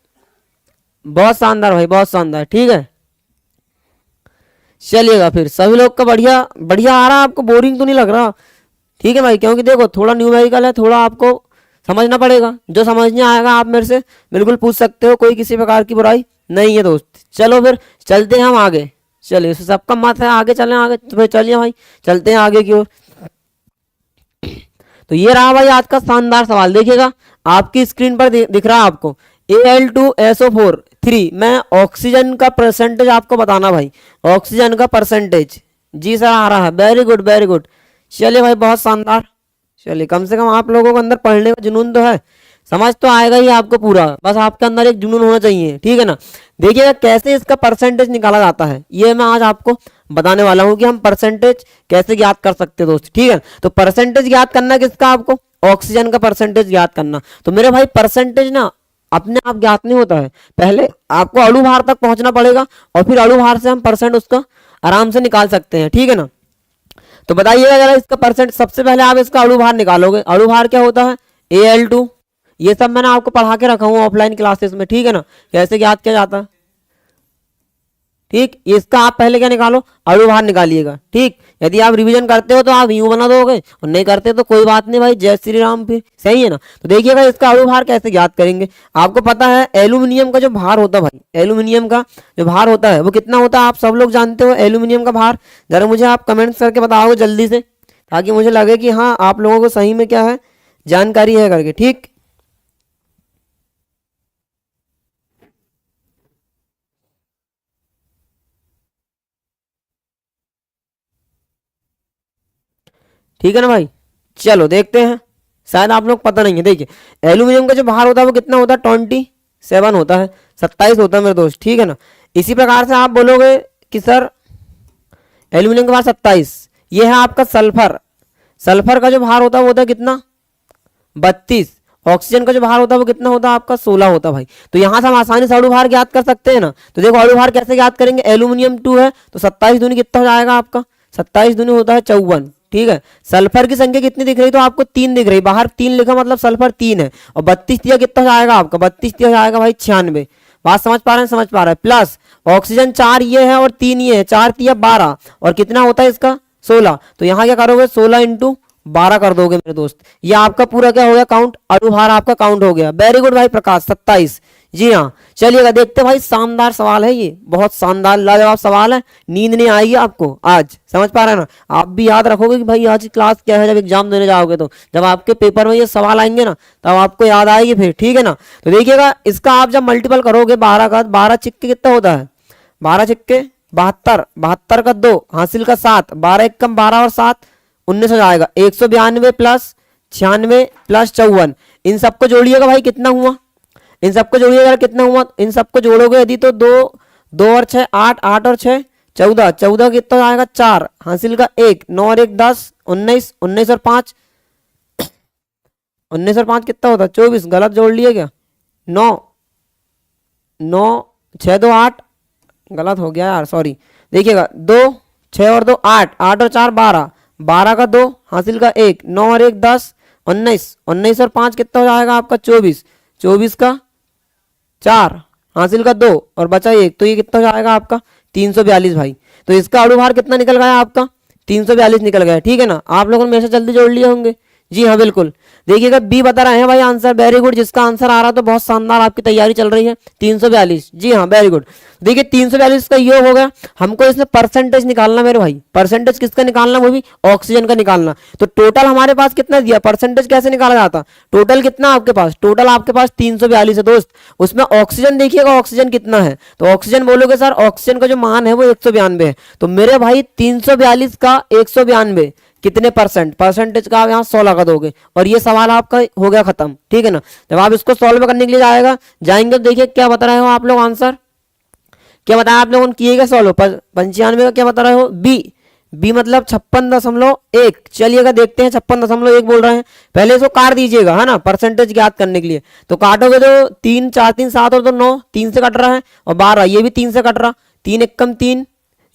बहुत शानदार भाई, बहुत शानदार, ठीक है। चलिएगा फिर सभी लोग का बढ़िया बढ़िया आ रहा है, आपको बोरिंग तो नहीं लग रहा, ठीक है भाई। क्योंकि देखो थोड़ा न्यूमेरिकल है, थोड़ा आपको समझना पड़ेगा, जो समझ नहीं आएगा आप मेरे से बिल्कुल पूछ सकते हो, कोई किसी प्रकार की बुराई नहीं है दोस्त। चलो फिर चलते हैं हम आगे, चलिए सबका मत है आगे चलें, आगे तो फिर चलिए भाई चलते हैं आगे की ओर। तो ये रहा भाई आज का शानदार सवाल, देखिएगा आपकी स्क्रीन पर दिख रहा है आपको Al2SO4 3 में ऑक्सीजन का परसेंटेज आपको बताना भाई, ऑक्सीजन का परसेंटेज। जी सर आ रहा है, वेरी गुड वेरी गुड। चलिए भाई बहुत शानदार, चलिए कम से कम आप लोगों को अंदर पढ़ने का जुनून तो है, समझ तो आएगा ही आपको पूरा, बस आपके अंदर एक जुनून होना चाहिए, ठीक है ना। देखिएगा कैसे इसका परसेंटेज निकाला जाता है, ये मैं आज आपको बताने वाला हूँ कि हम परसेंटेज कैसे ज्ञात कर सकते हैं दोस्त, ठीक है। तो परसेंटेज ज्ञात करना किसका, आपको ऑक्सीजन का परसेंटेज ज्ञात करना। तो मेरे भाई परसेंटेज ना अपने आप ज्ञात नहीं होता है, पहले आपको अणु भार तक पहुंचना पड़ेगा और फिर अणु भार से हम परसेंट उसका आराम से निकाल सकते हैं, ठीक है ना। तो बताइएगा जरा इसका परसेंट, सबसे पहले आप इसका अणु भार निकालोगे। अणु भार क्या होता है, Al2, ये सब मैंने आपको पढ़ा के रखा हूँ ऑफलाइन क्लासेस में, ठीक है ना, कैसे ज्ञात किया जाता है, ठीक। इसका आप पहले क्या निकालो, अणु भार निकालिएगा, ठीक। यदि आप रिवीजन करते हो तो आप यूं बना दोगे, और नहीं करते तो कोई बात नहीं भाई, जय श्री राम, फिर सही है ना। तो देखिएगा इसका अणु भार कैसे ज्ञात करेंगे। आपको पता है एल्यूमिनियम का जो भार होता है भाई, एल्यूमिनियम का जो भार होता है वो कितना होता है, आप सब लोग जानते हो एल्यूमिनियम का भार। जरा मुझे आप कमेंट्स करके बताओगे जल्दी से, ताकि मुझे लगे कि हाँ आप लोगों को सही में क्या है जानकारी है करके, ठीक। ठीक है ना भाई, चलो देखते हैं, शायद आप लोग पता नहीं है। देखिए एल्यूमिनियम का जो भार होता है वो कितना होता है, 27 होता है, 27 होता है मेरे दोस्त, ठीक है ना। इसी प्रकार से आप बोलोगे कि सर एल्यूमिनियम का भार 27, ये है आपका सल्फर, सल्फर का जो भार होता है वो होता है कितना, 32। ऑक्सीजन का जो भार होता है वो कितना होता है आपका, 16 होता है भाई। तो यहां से हम आसानी से अणु भार ज्ञात कर सकते हैं ना। तो देखो अणु भार कैसे ज्ञात करेंगे, एल्यूमिनियम 2 है तो 27 दूनी कितना हो जाएगा आपका, 27 दूनी होता है 54, ठीक है। सल्फर की संख्या कितनी दिख रही, तो आपको 3 दिख रही, बाहर 3 लिखा मतलब सल्फर 3 है, और 32 दिया कितना हो जाएगा आपका, 32 दिया जाएगा भाई 96। बात समझ पा रहे हैं, समझ पा रहे हैं। प्लस ऑक्सीजन 4 ये है और 3 ये है, 4 तिया 12, और कितना होता है इसका 16। तो यहाँ क्या करोगे, 16 इंटू 12 कर दोगे मेरे दोस्त, ये आपका पूरा क्या हो गया काउंट, अणु भार आपका काउंट हो गया। वेरी गुड भाई प्रकाश, 27, जी हाँ। चलिएगा देखते हैं भाई, शानदार सवाल है ये, बहुत शानदार लाजवाब सवाल है। नींद नहीं आएगी आपको आज, समझ पा रहे हैं ना। आप भी याद रखोगे कि भाई आज की क्लास क्या है, जब एग्जाम देने जाओगे तो जब आपके पेपर में ये सवाल आएंगे ना तब आपको याद आएगी फिर, ठीक है ना। तो देखिएगा इसका आप जब मल्टीपल करोगे 12 का, 12 छिक्के कितना होता है, 12 छिक्के 72, 72 का 2 हासिल का 7, 12 एक कम 12 और 7 19 हो जाएगा। 192 प्लस 96 प्लस 54, इन सबको जोड़िएगा भाई कितना हुआ, इन सबको जोड़िएगा कितना हुआ, इन सबको जोड़ोगे यदि तो 2 2 और 6 8, 8 और 6 14, 14 कितना आएगा 4 हासिल का 1, 9 और 1 10, 19, 19 और 5 19 और 5 कितना होता है 24, गलत जोड़ लिए क्या, 9 9 6 2 8, गलत हो गया यार सॉरी। देखिएगा 2 6 और 2 8, 8 और 4 12, 12 का 2 हासिल का 1, 9 और 1 10, 19, 19 और 5 कितना हो जाएगा आपका 24, 24 का 4 हासिल का 2 और बचा 1, तो ये कितना हो जाएगा आपका 342 भाई। तो इसका अड़ू भार कितना निकल गया आपका 342 निकल गया, ठीक है ना। आप लोगों ने मेरे से जल्दी जोड़ लिए होंगे। जी हाँ बिल्कुल। देखिएगा बी बता रहे हैं भाई आंसर, वेरी गुड। जिसका आंसर आ रहा तो बहुत शानदार, आपकी तैयारी चल रही है। 342, जी हाँ वेरी गुड। देखिए 342 का योग हो गया। हमको इसमें परसेंटेज निकालना मेरे भाई, परसेंटेज किसका निकालना, वो भी ऑक्सीजन का निकालना। तो टोटल हमारे पास कितना दिया, परसेंटेज कैसे निकाला जाता, टोटल कितना आपके पास, टोटल आपके पास 342 है दोस्त। उसमें ऑक्सीजन देखिएगा ऑक्सीजन कितना है, तो ऑक्सीजन बोलोगे सर ऑक्सीजन का जो मान है वो 192 है। तो मेरे भाई 342 का 192 कितने परसेंट, परसेंटेज का आप यहाँ 16 का दोगे और ये सवाल आपका हो गया खत्म, ठीक है ना। जब आप इसको सॉल्व करने के लिए जाएंगे तो देखिए क्या बता रहे हो आप लोग आंसर, क्या बताया आप लोगों ने किएगा सॉल्व, 95 का क्या बता रहे हो, बी मतलब 56.1। चलिएगा देखते हैं 56.1 बोल रहे हैं। पहले इसको काट दीजिएगा है ना, परसेंटेज ज्ञात करने के लिए। तो काटोगे तो 3 4 3 7 और 2 9, 3 से कट रहा है और 12 ये भी 3 से कट रहा, 3 एक कम 3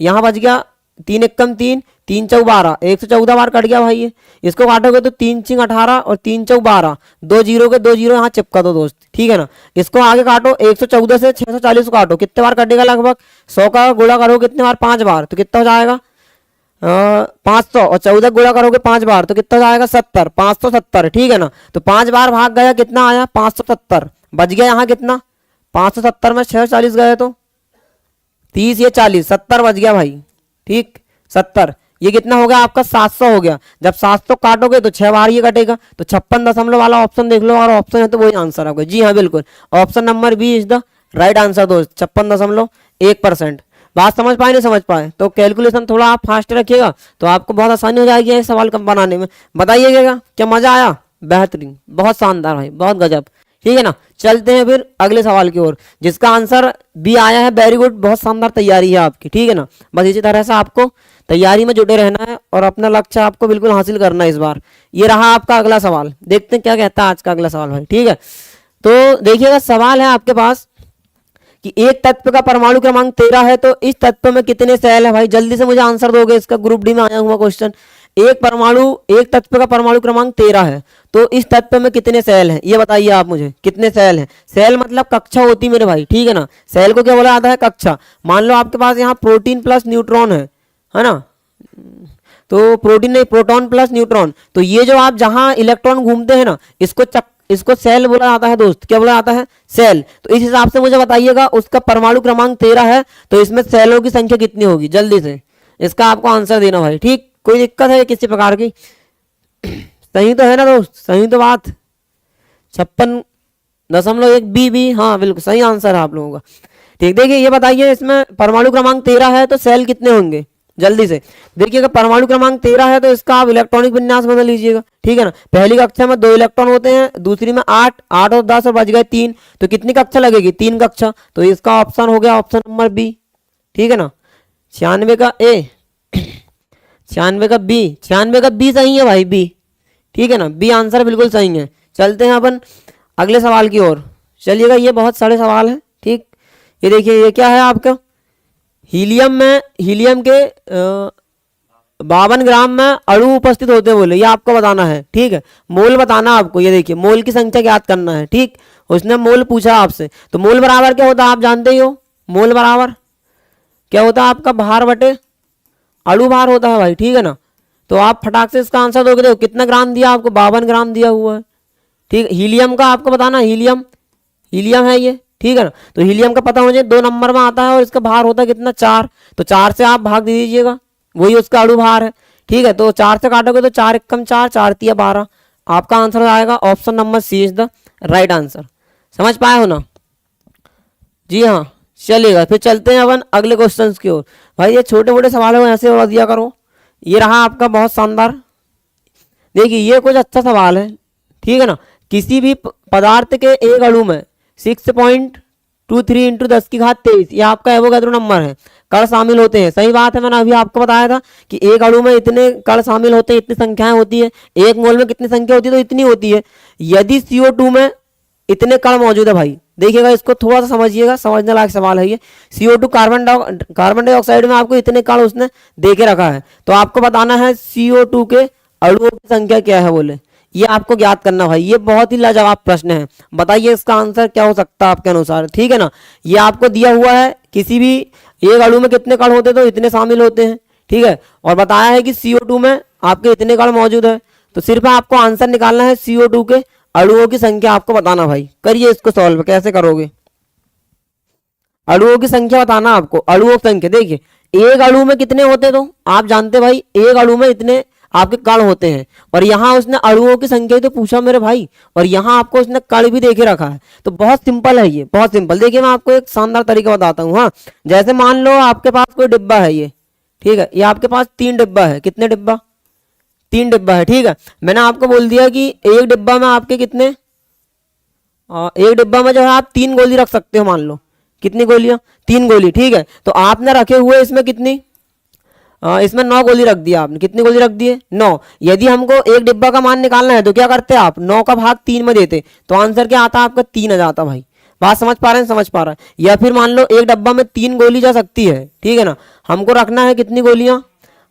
यहाँ बच गया, 3 एक कम 3, 3 चौ 12, 114 बार कट गया भाई ये। इसको काटोगे तो 3 चिंग 18 और 3 चौ 12, 2 जीरो के 2 जीरो यहाँ चिपका दो दोस्त, ठीक है ना। इसको आगे काटो 114 से 640 को काटो, कितने बार कटेगा लगभग 100 का गुणा करो कितने बार 5 बार, तो कितना हो जाएगा 500 और 14 गुणा करोगे 5 बार तो कितना हो जाएगा 70, 570, ठीक है ना। तो 5 बार भाग गया कितना आया 570, बच गया यहाँ कितना 570 में 640 गए तो 30 ये 40 70 बच गया भाई, ठीक 70। ये कितना हो गया आपका 700 हो गया। जब 700 काटोगे तो 6 बार ये कटेगा, तो 56 वाला ऑप्शन देख लो और ऑप्शन है तो वही आंसर आपका। जी हाँ बिल्कुल, option number B is the right answer दोस्त, 56.1%। बात समझ पाए नहीं समझ पाए तो कैलकुलेशन थोड़ा आप फास्ट रखिएगा तो आपको बहुत आसानी हो जाएगी ये सवाल कम बनाने में। बताइएगा क्या मजा आया, बेहतरीन, बहुत शानदार भाई, बहुत गजब, ठीक है ना। चलते हैं फिर अगले सवाल की ओर, जिसका आंसर बी आया है। वेरी गुड, बहुत शानदार तैयारी है आपकी, ठीक है ना। बस इसी तरह से आपको तैयारी में जुटे रहना है और अपना लक्ष्य आपको बिल्कुल हासिल करना है इस बार। ये रहा आपका अगला सवाल, देखते हैं क्या कहता है आज का अगला सवाल भाई, ठीक है। तो देखिएगा सवाल है आपके पास कि एक तत्व का परमाणु क्रमांक 13 है तो इस तत्व में कितने सेल है भाई, जल्दी से मुझे आंसर दोगे। इसका ग्रुप डी में आया हुआ क्वेश्चन, एक तत्व का परमाणु क्रमांक 13 है तो इस तत्व में कितने सेल हैं, ये बताइए आप मुझे कितने सेल हैं। सेल मतलब कक्षा होती मेरे भाई, ठीक है ना। सेल को क्या बोला जाता है, कक्षा। मान लो आपके पास यहाँ प्रोटीन प्लस न्यूट्रॉन है ना, तो प्रोटीन नहीं प्रोटॉन प्लस न्यूट्रॉन, तो ये जो आप जहां इलेक्ट्रॉन घूमते हैं ना इसको सेल बोला जाता है दोस्त, क्या बोला जाता है, सेल। तो इस हिसाब से मुझे बताइएगा उसका परमाणु क्रमांक 13 है तो इसमें सेलों की संख्या कितनी होगी, जल्दी से इसका आपको आंसर देना भाई, ठीक। कोई दिक्कत है किसी प्रकार की, सही तो है ना दोस्त, सही तो बात 56.1 बी, हाँ बिल्कुल सही आंसर है आप लोगों का, ठीक। देखिए ये बताइए इसमें परमाणु क्रमांक 13 है तो सेल कितने होंगे, जल्दी से देखिएगा। परमाणु क्रमांक 13 है तो इसका आप इलेक्ट्रॉनिक विन्यास बदल लीजिएगा, ठीक है ना। पहली कक्षा में 2 इलेक्ट्रॉन होते हैं, दूसरी में 8 और 10 और बच गए 3, तो कितनी कक्षा लगेगी, 3 कक्षा। तो इसका ऑप्शन हो गया ऑप्शन नंबर बी, ठीक है ना। 96 का ए 96 का बी, 96 का बी सही है भाई, बी, ठीक है ना, बी आंसर बिल्कुल सही है। चलते हैं अपन अगले सवाल की ओर, चलिएगा। ये बहुत सारे सवाल हैं, ठीक। ये देखिए ये क्या है आपका, हीलियम के 52 ग्राम में अणु उपस्थित होते हैं बोले, ये आपको बताना है, ठीक है। मोल बताना आपको, ये देखिए मोल की संख्या ज्ञात करना है, ठीक। उसने मोल पूछा आपसे, तो मोल बराबर क्या होता है आप जानते ही हो। मोल बराबर क्या होता है आपका, भार बटे अणु भार होता है भाई, ठीक है ना। तो आप फटाक से इसका आंसर दोगे, देखो कितना ग्राम दिया आपको, 52 ग्राम दिया हुआ है, ठीक। हीलियम का आपको बताना, हीलियम है ये, ठीक है ना। तो हीलियम का पता मुझे 2 नंबर में आता है और इसका भार होता है कितना 4, तो 4 से आप भाग दे दीजिएगा, वही उसका अणु भार है। ठीक है, तो 4 से काटोगे तो 4 एकम 4, 4 तिया 12। आपका आंसर आएगा option number C is the right answer. समझ पाए हो ना? जी हाँ, चलिएगा फिर चलते हैं अपन अगले क्वेश्चंस की ओर। भाई ये छोटे मोटे सवालों को ऐसे उड़ा दिया करो। ये रहा आपका बहुत शानदार। देखिए ये कुछ अच्छा सवाल है, ठीक है ना। किसी भी पदार्थ के एक अणु में 6.23 इंटू 10⁻23 ये आपका एवोगैड्रो नंबर है, कण शामिल होते हैं। सही बात है, मैंने अभी आपको बताया था कि एक अणु में इतने कण शामिल होते हैं, इतनी संख्याएं होती है। एक मोल में कितनी संख्या होती है, तो इतनी होती है। यदि CO2 में इतने कण मौजूद है भाई, देखिएगा इसको थोड़ा सा समझिएगा, समझने लायक सवाल है ये। CO2 कार्बन डाइऑक्साइड में आपको इतने कण उसने दे के रखा है, तो आपको बताना है CO2 के अणुओं की संख्या क्या है बोले, ये आपको ज्ञात करना भाई। ये बहुत ही लाजवाब प्रश्न है, बताइए इसका आंसर क्या हो सकता है आपके अनुसार, ठीक है ना। ये आपको दिया हुआ है किसी भी एक अणु में कितने कण होते हैं, तो इतने शामिल होते हैं, ठीक है। और बताया है कि CO2 में आपके इतने कण मौजूद है, तो सिर्फ आपको आंसर निकालना है CO2 के अणुओं की संख्या आपको बताना भाई। करिए इसको सॉल्व, कैसे करोगे? अणुओं की संख्या बताना आपको, अणुओं की संख्या। देखिए एक अणु में कितने होते, तो आप जानते भाई एक अणु में इतने आपके कण होते हैं, और यहाँ उसने अणुओं की संख्या तो पूछा मेरे भाई, और यहाँ आपको उसने कण भी देके रखा है। तो बहुत सिंपल है ये, बहुत सिंपल। देखिए मैं आपको एक शानदार तरीका बताता हूँ। हाँ, जैसे मान लो आपके पास कोई डिब्बा है, ये ठीक है, ये आपके पास 3 डिब्बा है। कितने डिब्बा? 3 डिब्बा है, ठीक है। मैंने आपको बोल दिया कि एक डिब्बा में आपके कितने, एक डिब्बा में जो है आप 3 गोली रख सकते हो। मान लो कितनी गोलियां? 3 गोली, ठीक है। तो आपने रखे हुए इसमें कितनी, इसमें 9 गोली रख दिया आपने। कितनी गोली रख दिए? 9। यदि हमको एक डिब्बा का मान निकालना है तो क्या करते आप, 9 का भाग 3 में देते, तो आंसर क्या आता आपका 3 आ जाता भाई। बात समझ पा रहे हैं? समझ पा रहा है। या फिर मान लो एक डब्बा में 3 गोली जा सकती है, ठीक है ना। हमको रखना है कितनी गोलियां,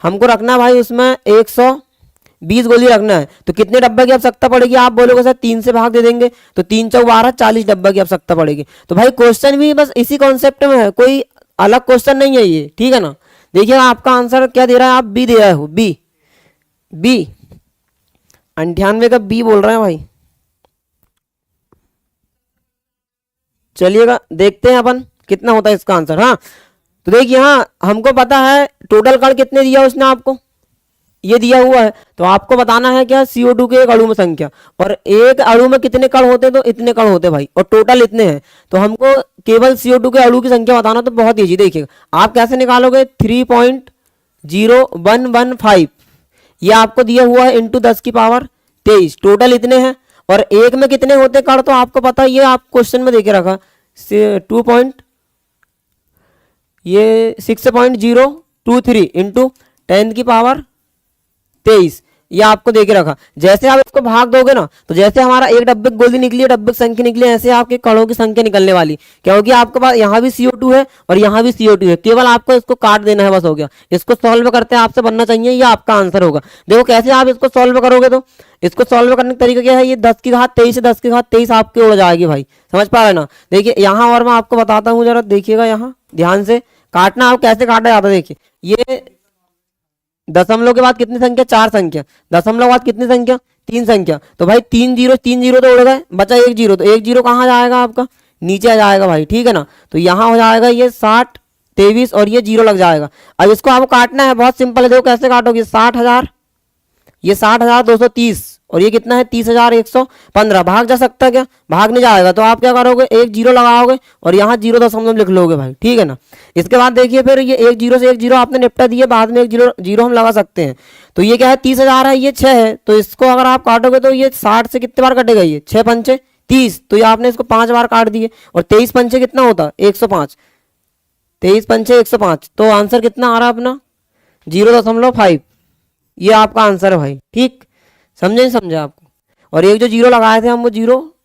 हमको रखना है भाई उसमें 120 गोली रखना है, तो कितने डब्बे की आवश्यकता पड़ेगी? आप बोलोगे सर 3 से भाग दे देंगे, तो 3 चौक 12, 40 डब्बे की आवश्यकता पड़ेगी। तो भाई क्वेश्चन भी बस इसी कॉन्सेप्ट में है, कोई अलग क्वेश्चन नहीं है ये, ठीक है ना। देखिए आपका आंसर क्या दे रहा है, आप बी दे रहे हो, बी। 98 का बी बोल रहे हैं भाई। चलिएगा देखते हैं अपन कितना होता है इसका आंसर। हाँ, तो देखिए हाँ, हमको पता है टोटल कण कितने दिया उसने आपको, ये दिया हुआ है। तो आपको बताना है क्या, CO2 के एक अणु में संख्या, और एक अणु में कितने कण होते, तो इतने कण होते भाई, और टोटल इतने हैं। तो हमको केवल CO2 के अणु की संख्या बताना, तो बहुत ईजी। देखिएगा आप कैसे निकालोगे, 3.0115 ये आपको दिया हुआ है इंटू 10⁻23, टोटल इतने हैं। और एक में कितने होते कण, तो आपको पता है, ये आप क्वेश्चन में देके रखा 6.023 इंटू 10⁻23 ये आपको देके रखा। जैसे आप इसको भाग दोगे ना, तो जैसे हमारा एक डब्बे की गोली निकली है, डब्बे की संख्या निकली, ऐसे आपके कणों की संख्या निकलने वाली, क्योंकि आपके पास यहाँ भी CO2 है और यहाँ भी CO2 है। केवल आपको इसको काट देना है, बस हो गया। इसको सॉल्व करते हैं आपसे बनना चाहिए, ये आपका आंसर होगा। देखो कैसे आप इसको सॉल्व करोगे, तो इसको सॉल्व करने का तरीका क्या है, ये 10⁻23 से 10⁻23 आपकी उड़ जाएगी भाई। समझ पा रहे ना? देखिए यहाँ और मैं आपको बताता हूँ, जरा देखिएगा यहाँ ध्यान से काटना, आप कैसे काटा जाता है। देखिए ये दशमलव के बाद कितनी संख्या, 4 संख्या, दशमलव के बाद कितनी संख्या, 3 संख्या। तो भाई 3 जीरो तो उड़ गए, बचा 1 जीरो, तो 1 जीरो कहाँ जाएगा आपका, नीचे आ जाएगा भाई, ठीक है ना। तो यहाँ हो जाएगा ये 60 23 और ये जीरो लग जाएगा। अब इसको आपको काटना है, बहुत सिंपल है। देखो कैसे काटोगे, 60,000, ये 60,230 और ये कितना है 30,115। भाग जा सकता है क्या, भाग नहीं जाएगा। तो आप क्या करोगे, 1 जीरो लगाओगे और यहाँ 0 दशमलव लिख लोगे भाई, ठीक है ना। इसके बाद देखिए फिर ये 1 जीरो से 1 जीरो आपने निपटा दिए, बाद में 1 जीरो जीरो हम लगा सकते हैं। तो ये क्या है, 30,000 है, ये 6 है। तो इसको अगर आप काटोगे तो ये 60 से कितने बार कटेगा, ये 6 पंचे 30, तो ये आपने इसको 5 बार काट दिए। और 23 पंचे कितना होता, 105, 23 पंचे 105। तो आंसर कितना आ रहा है अपना 0.5, ये आपका आंसर है भाई, ठीक। समझे नहीं समझे आपको? और एक जो जीरो लगाए थे हम, वो जीरो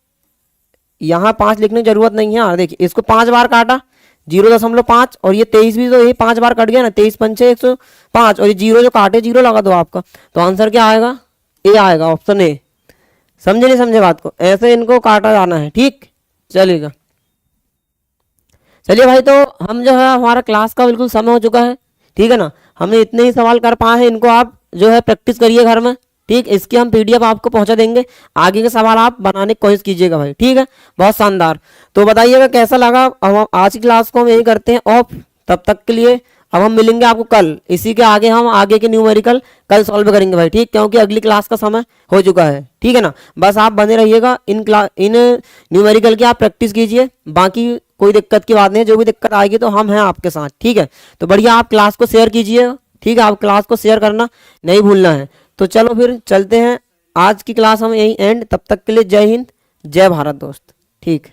यहाँ 5 लिखने की जरूरत नहीं है यार। देखिए इसको 5 बार काटा, 0.5, और ये 23 भी तो ये 5 बार कट गया ना, 23 पंचे 105, और ये जीरो जो काटे जीरो लगा दो आपका। तो आंसर क्या आएगा, ए आएगा, ऑप्शन ए। समझे नहीं समझे बात को, ऐसे इनको काटा जाना है, ठीक। चलिएगा, चलिए भाई, तो हम जो है हमारा क्लास का बिल्कुल समय हो चुका है, ठीक है ना। हमने इतने ही सवाल कर पाए हैं, इनको आप जो है प्रैक्टिस करिए घर में, ठीक, इसकी हम पीडीएफ आपको पहुंचा देंगे। आगे के सवाल आप बनाने की कोशिश कीजिएगा भाई, ठीक है, बहुत शानदार। तो बताइएगा कैसा लगा। अब आज की क्लास को हम यही करते हैं ऑफ। तब तक के लिए अब हम मिलेंगे आपको कल। इसी के आगे हम आगे के न्यूमेरिकल कल सॉल्व करेंगे भाई, ठीक, क्योंकि अगली क्लास का समय हो चुका है, ठीक है ना। बस आप बने रहिएगा इन न्यूमेरिकल की आप प्रैक्टिस कीजिए। बाकी कोई दिक्कत की बात नहीं है, जो भी दिक्कत आएगी तो हम हैं आपके साथ, ठीक है। तो बढ़िया, आप क्लास को शेयर कीजिए, ठीक है, आप क्लास को शेयर करना नहीं भूलना है। तो चलो फिर चलते हैं, आज की क्लास हम यहीं एंड। तब तक के लिए जय हिंद, जय भारत दोस्त, ठीक।